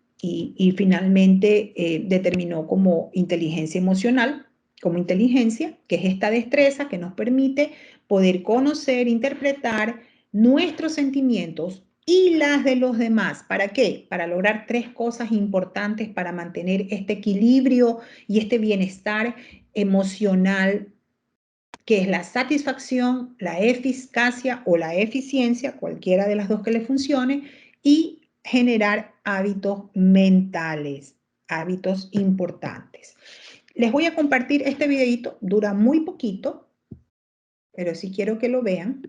A: finalmente determinó como inteligencia emocional, como inteligencia, que es esta destreza que nos permite poder conocer, interpretar nuestros sentimientos y las de los demás. ¿Para qué? Para lograr tres cosas importantes para mantener este equilibrio y este bienestar emocional, que es la satisfacción, la eficacia o la eficiencia, cualquiera de las dos que le funcione, y generar hábitos mentales, hábitos importantes. Les voy a compartir este videito, dura muy poquito, pero sí quiero que lo vean.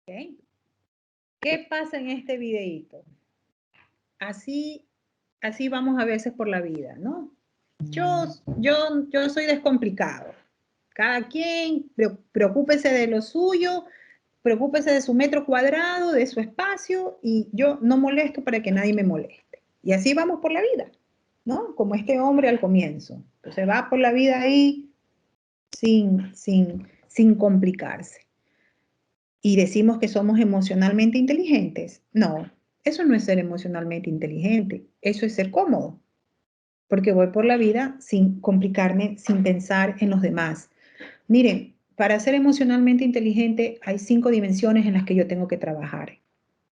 A: ¿Okay? ¿Qué pasa en este videito? Así vamos a veces por la vida, ¿no? Yo soy descomplicado. Cada quien preocúpese de lo suyo, preocúpese de su metro cuadrado, de su espacio, y yo no molesto para que nadie me moleste. Y así vamos por la vida, ¿no? Como este hombre al comienzo. Entonces va por la vida ahí sin complicarse. Y decimos que somos emocionalmente inteligentes. No, Eso no es ser emocionalmente inteligente, eso es ser cómodo, porque voy por la vida sin complicarme, sin pensar en los demás. Miren, para ser emocionalmente inteligente hay 5 dimensiones en las que yo tengo que trabajar.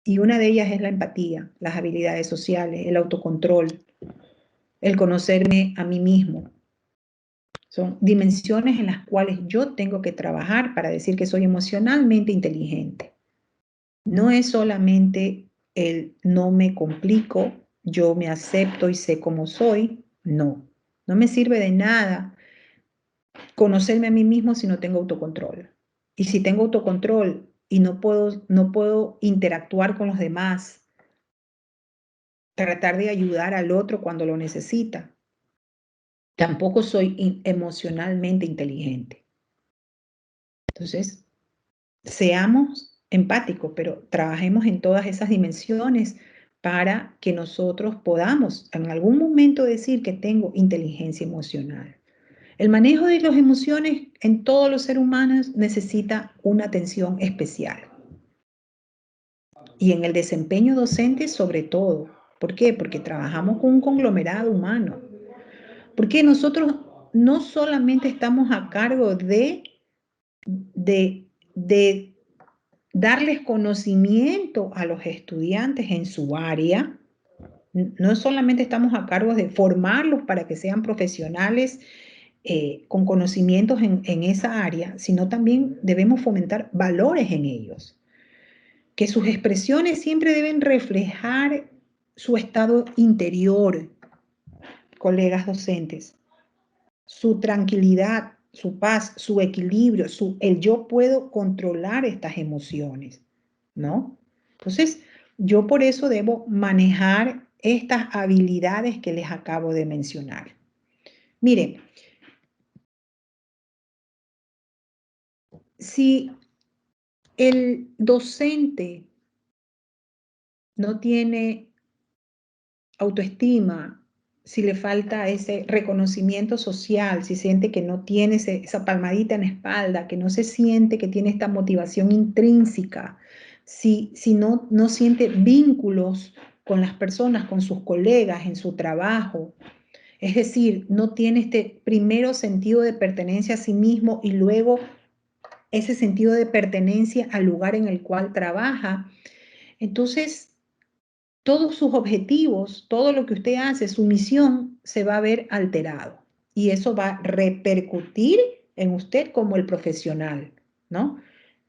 A: Y una de ellas es la empatía, las habilidades sociales, el autocontrol, el conocerme a mí mismo. Son dimensiones en las cuales yo tengo que trabajar para decir que soy emocionalmente inteligente. No es solamente el no me complico, yo me acepto y sé cómo soy. No, no me sirve de nada conocerme a mí mismo si no tengo autocontrol. Y si tengo autocontrol y no puedo interactuar con los demás, tratar de ayudar al otro cuando lo necesita, tampoco soy emocionalmente inteligente. Entonces, seamos empáticos, pero trabajemos en todas esas dimensiones para que nosotros podamos en algún momento decir que tengo inteligencia emocional. El manejo de las emociones en todos los seres humanos necesita una atención especial. Y en el desempeño docente sobre todo. ¿Por qué? Porque trabajamos con un conglomerado humano. Porque nosotros no solamente estamos a cargo de darles conocimiento a los estudiantes en su área, no solamente estamos a cargo de formarlos para que sean profesionales con conocimientos en esa área, sino también debemos fomentar valores en ellos, que sus expresiones siempre deben reflejar su estado interior, colegas docentes, su tranquilidad, su paz, su equilibrio, el yo puedo controlar estas emociones, ¿no? Entonces, yo por eso debo manejar estas habilidades que les acabo de mencionar. Miren, si el docente no tiene autoestima, si le falta ese reconocimiento social, si siente que no tiene esa palmadita en la espalda, que no se siente que tiene esta motivación intrínseca, si no siente vínculos con las personas, con sus colegas, en su trabajo, es decir, no tiene este primero sentido de pertenencia a sí mismo y luego ese sentido de pertenencia al lugar en el cual trabaja, entonces todos sus objetivos, todo lo que usted hace, su misión, se va a ver alterado. Y eso va a repercutir en usted como el profesional, ¿no?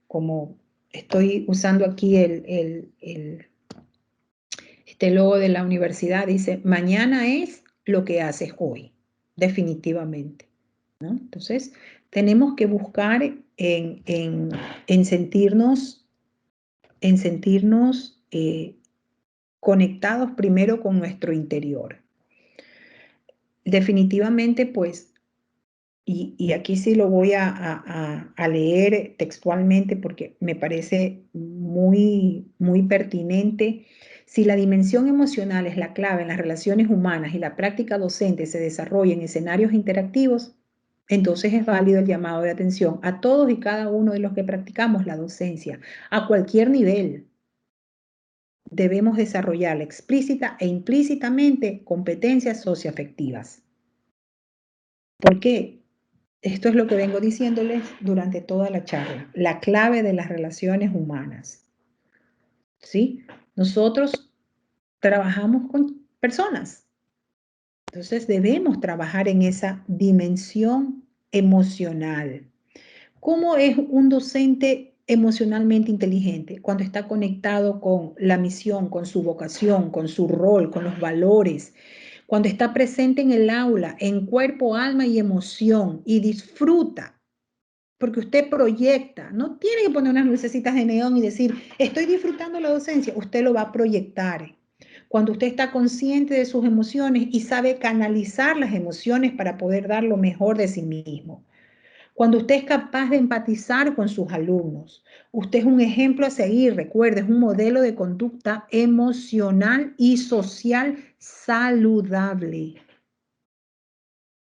A: Como estoy usando aquí este logo de la universidad, dice, mañana es lo que haces hoy, definitivamente, ¿no? Entonces, tenemos que buscar en sentirnos conectados primero con nuestro interior. Definitivamente, pues, y aquí sí lo voy a leer textualmente porque me parece muy, muy pertinente. Si la dimensión emocional es la clave en las relaciones humanas y la práctica docente se desarrolla en escenarios interactivos, entonces es válido el llamado de atención a todos y cada uno de los que practicamos la docencia, a cualquier nivel. Debemos desarrollar explícita e implícitamente competencias socioafectivas. ¿Por qué? Esto es lo que vengo diciéndoles durante toda la charla, la clave de las relaciones humanas. ¿Sí? Nosotros trabajamos con personas, entonces debemos trabajar en esa dimensión emocional. ¿Cómo es un docente emocionalmente inteligente? Cuando está conectado con la misión, con su vocación, con su rol, con los valores, cuando está presente en el aula, en cuerpo, alma y emoción y disfruta, porque usted proyecta, no tiene que poner unas lucecitas de neón y decir, estoy disfrutando la docencia, usted lo va a proyectar. Cuando usted está consciente de sus emociones y sabe canalizar las emociones para poder dar lo mejor de sí mismo. Cuando usted es capaz de empatizar con sus alumnos, usted es un ejemplo a seguir, recuerde, es un modelo de conducta emocional y social saludable.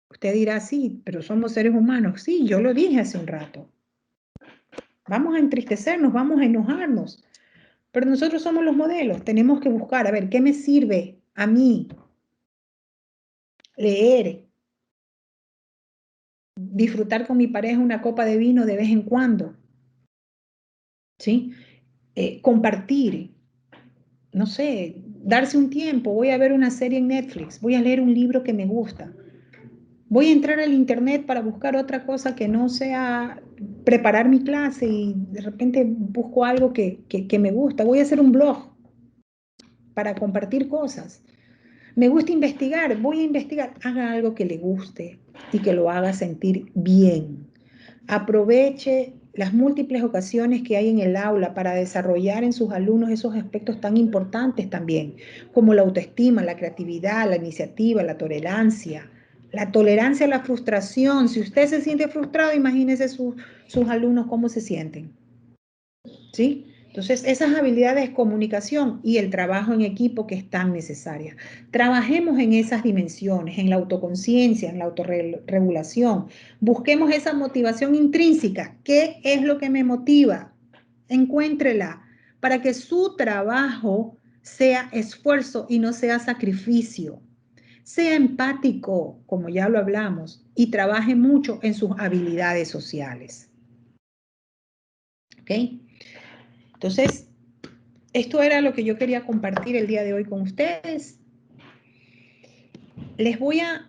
A: Usted dirá, sí, pero somos seres humanos. Sí, yo lo dije hace un rato. Vamos a entristecernos, vamos a enojarnos, Pero nosotros somos los modelos, tenemos que buscar, a ver, ¿qué me sirve a mí? Leer, disfrutar con mi pareja una copa de vino de vez en cuando, ¿sí? Compartir, no sé, darse un tiempo, voy a ver una serie en Netflix, voy a leer un libro que me gusta, voy a entrar al internet para buscar otra cosa que no sea preparar mi clase y de repente busco algo que me gusta, voy a hacer un blog para compartir cosas. Me gusta investigar, voy a investigar, haga algo que le guste y que lo haga sentir bien. Aproveche las múltiples ocasiones que hay en el aula para desarrollar en sus alumnos esos aspectos tan importantes también, como la autoestima, la creatividad, la iniciativa, la tolerancia a la frustración. Si usted se siente frustrado, imagínese sus alumnos cómo se sienten, ¿sí? Entonces, esas habilidades de comunicación y el trabajo en equipo que es tan necesaria. Trabajemos en esas dimensiones, en la autoconciencia, en la autorregulación. Busquemos esa motivación intrínseca. ¿Qué es lo que me motiva? Encuéntrela para que su trabajo sea esfuerzo y no sea sacrificio. Sea empático, como ya lo hablamos, y trabaje mucho en sus habilidades sociales. ¿Ok? Entonces, esto era lo que yo quería compartir el día de hoy con ustedes. Les voy a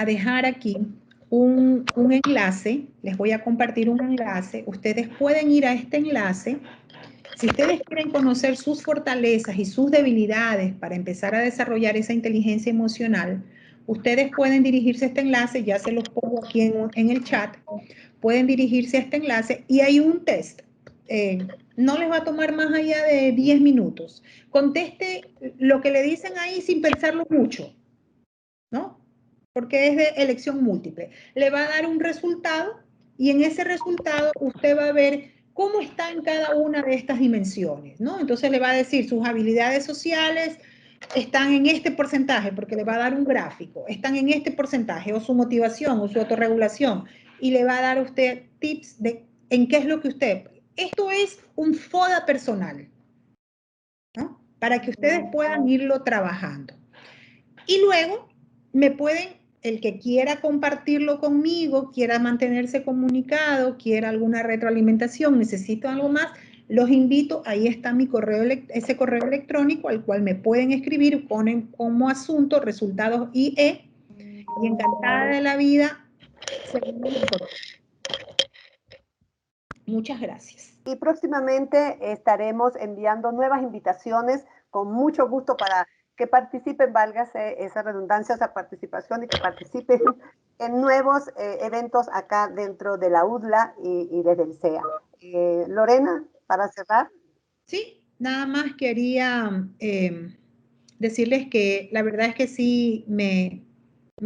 A: dejar aquí un enlace, les voy a compartir un enlace. Ustedes pueden ir a este enlace. Si ustedes quieren conocer sus fortalezas y sus debilidades para empezar a desarrollar esa inteligencia emocional, ustedes pueden dirigirse a este enlace, ya se los pongo aquí en el chat, pueden dirigirse a este enlace y hay un test. No les va a tomar más allá de 10 minutos. Conteste lo que le dicen ahí sin pensarlo mucho, ¿no? Porque es de elección múltiple. Le va a dar un resultado y en ese resultado usted va a ver cómo está en cada una de estas dimensiones, ¿no? Entonces le va a decir sus habilidades sociales están en este porcentaje, porque le va a dar un gráfico, están en este porcentaje, o su motivación, o su autorregulación, y le va a dar a usted tips de en qué es lo que usted... Esto es un FODA personal, ¿no? Para que ustedes puedan irlo trabajando. Y luego me pueden, el que quiera compartirlo conmigo, quiera mantenerse comunicado, quiera alguna retroalimentación, necesito algo más, los invito, ahí está mi correo, ese correo electrónico al cual me pueden escribir, ponen como asunto resultados IE y encantada de la vida. Muchas gracias.
B: Y próximamente estaremos enviando nuevas invitaciones con mucho gusto para que participen, válgase esa redundancia, esa participación y que participen en nuevos eventos acá dentro de la UDLA y desde el CEA. Lorena, para cerrar.
A: Sí, nada más quería decirles que la verdad es que sí,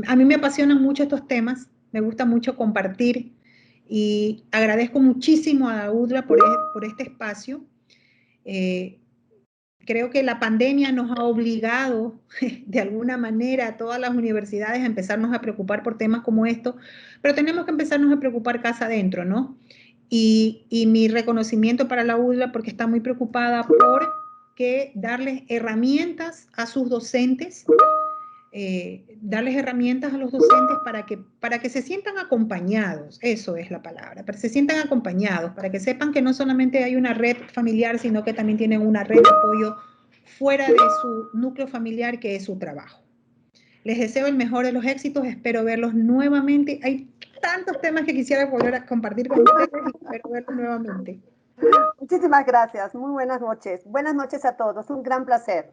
A: a mí me apasionan mucho estos temas, me gusta mucho compartir y agradezco muchísimo a UDLA por este espacio. Creo que la pandemia nos ha obligado de alguna manera a todas las universidades a empezarnos a preocupar por temas como estos, pero tenemos que empezarnos a preocupar casa adentro, ¿no? Y mi reconocimiento para la UDLA porque está muy preocupada por que darles herramientas a sus docentes, darles herramientas a los docentes para que se sientan acompañados, eso es la palabra, para que se sientan acompañados, para que sepan que no solamente hay una red familiar, sino que también tienen una red de apoyo fuera de su núcleo familiar, que es su trabajo. Les deseo el mejor de los éxitos, espero verlos nuevamente. Hay tantos temas que quisiera volver a compartir con ustedes y espero verlos nuevamente.
B: Muchísimas gracias, muy buenas noches. Buenas noches a todos, un gran placer.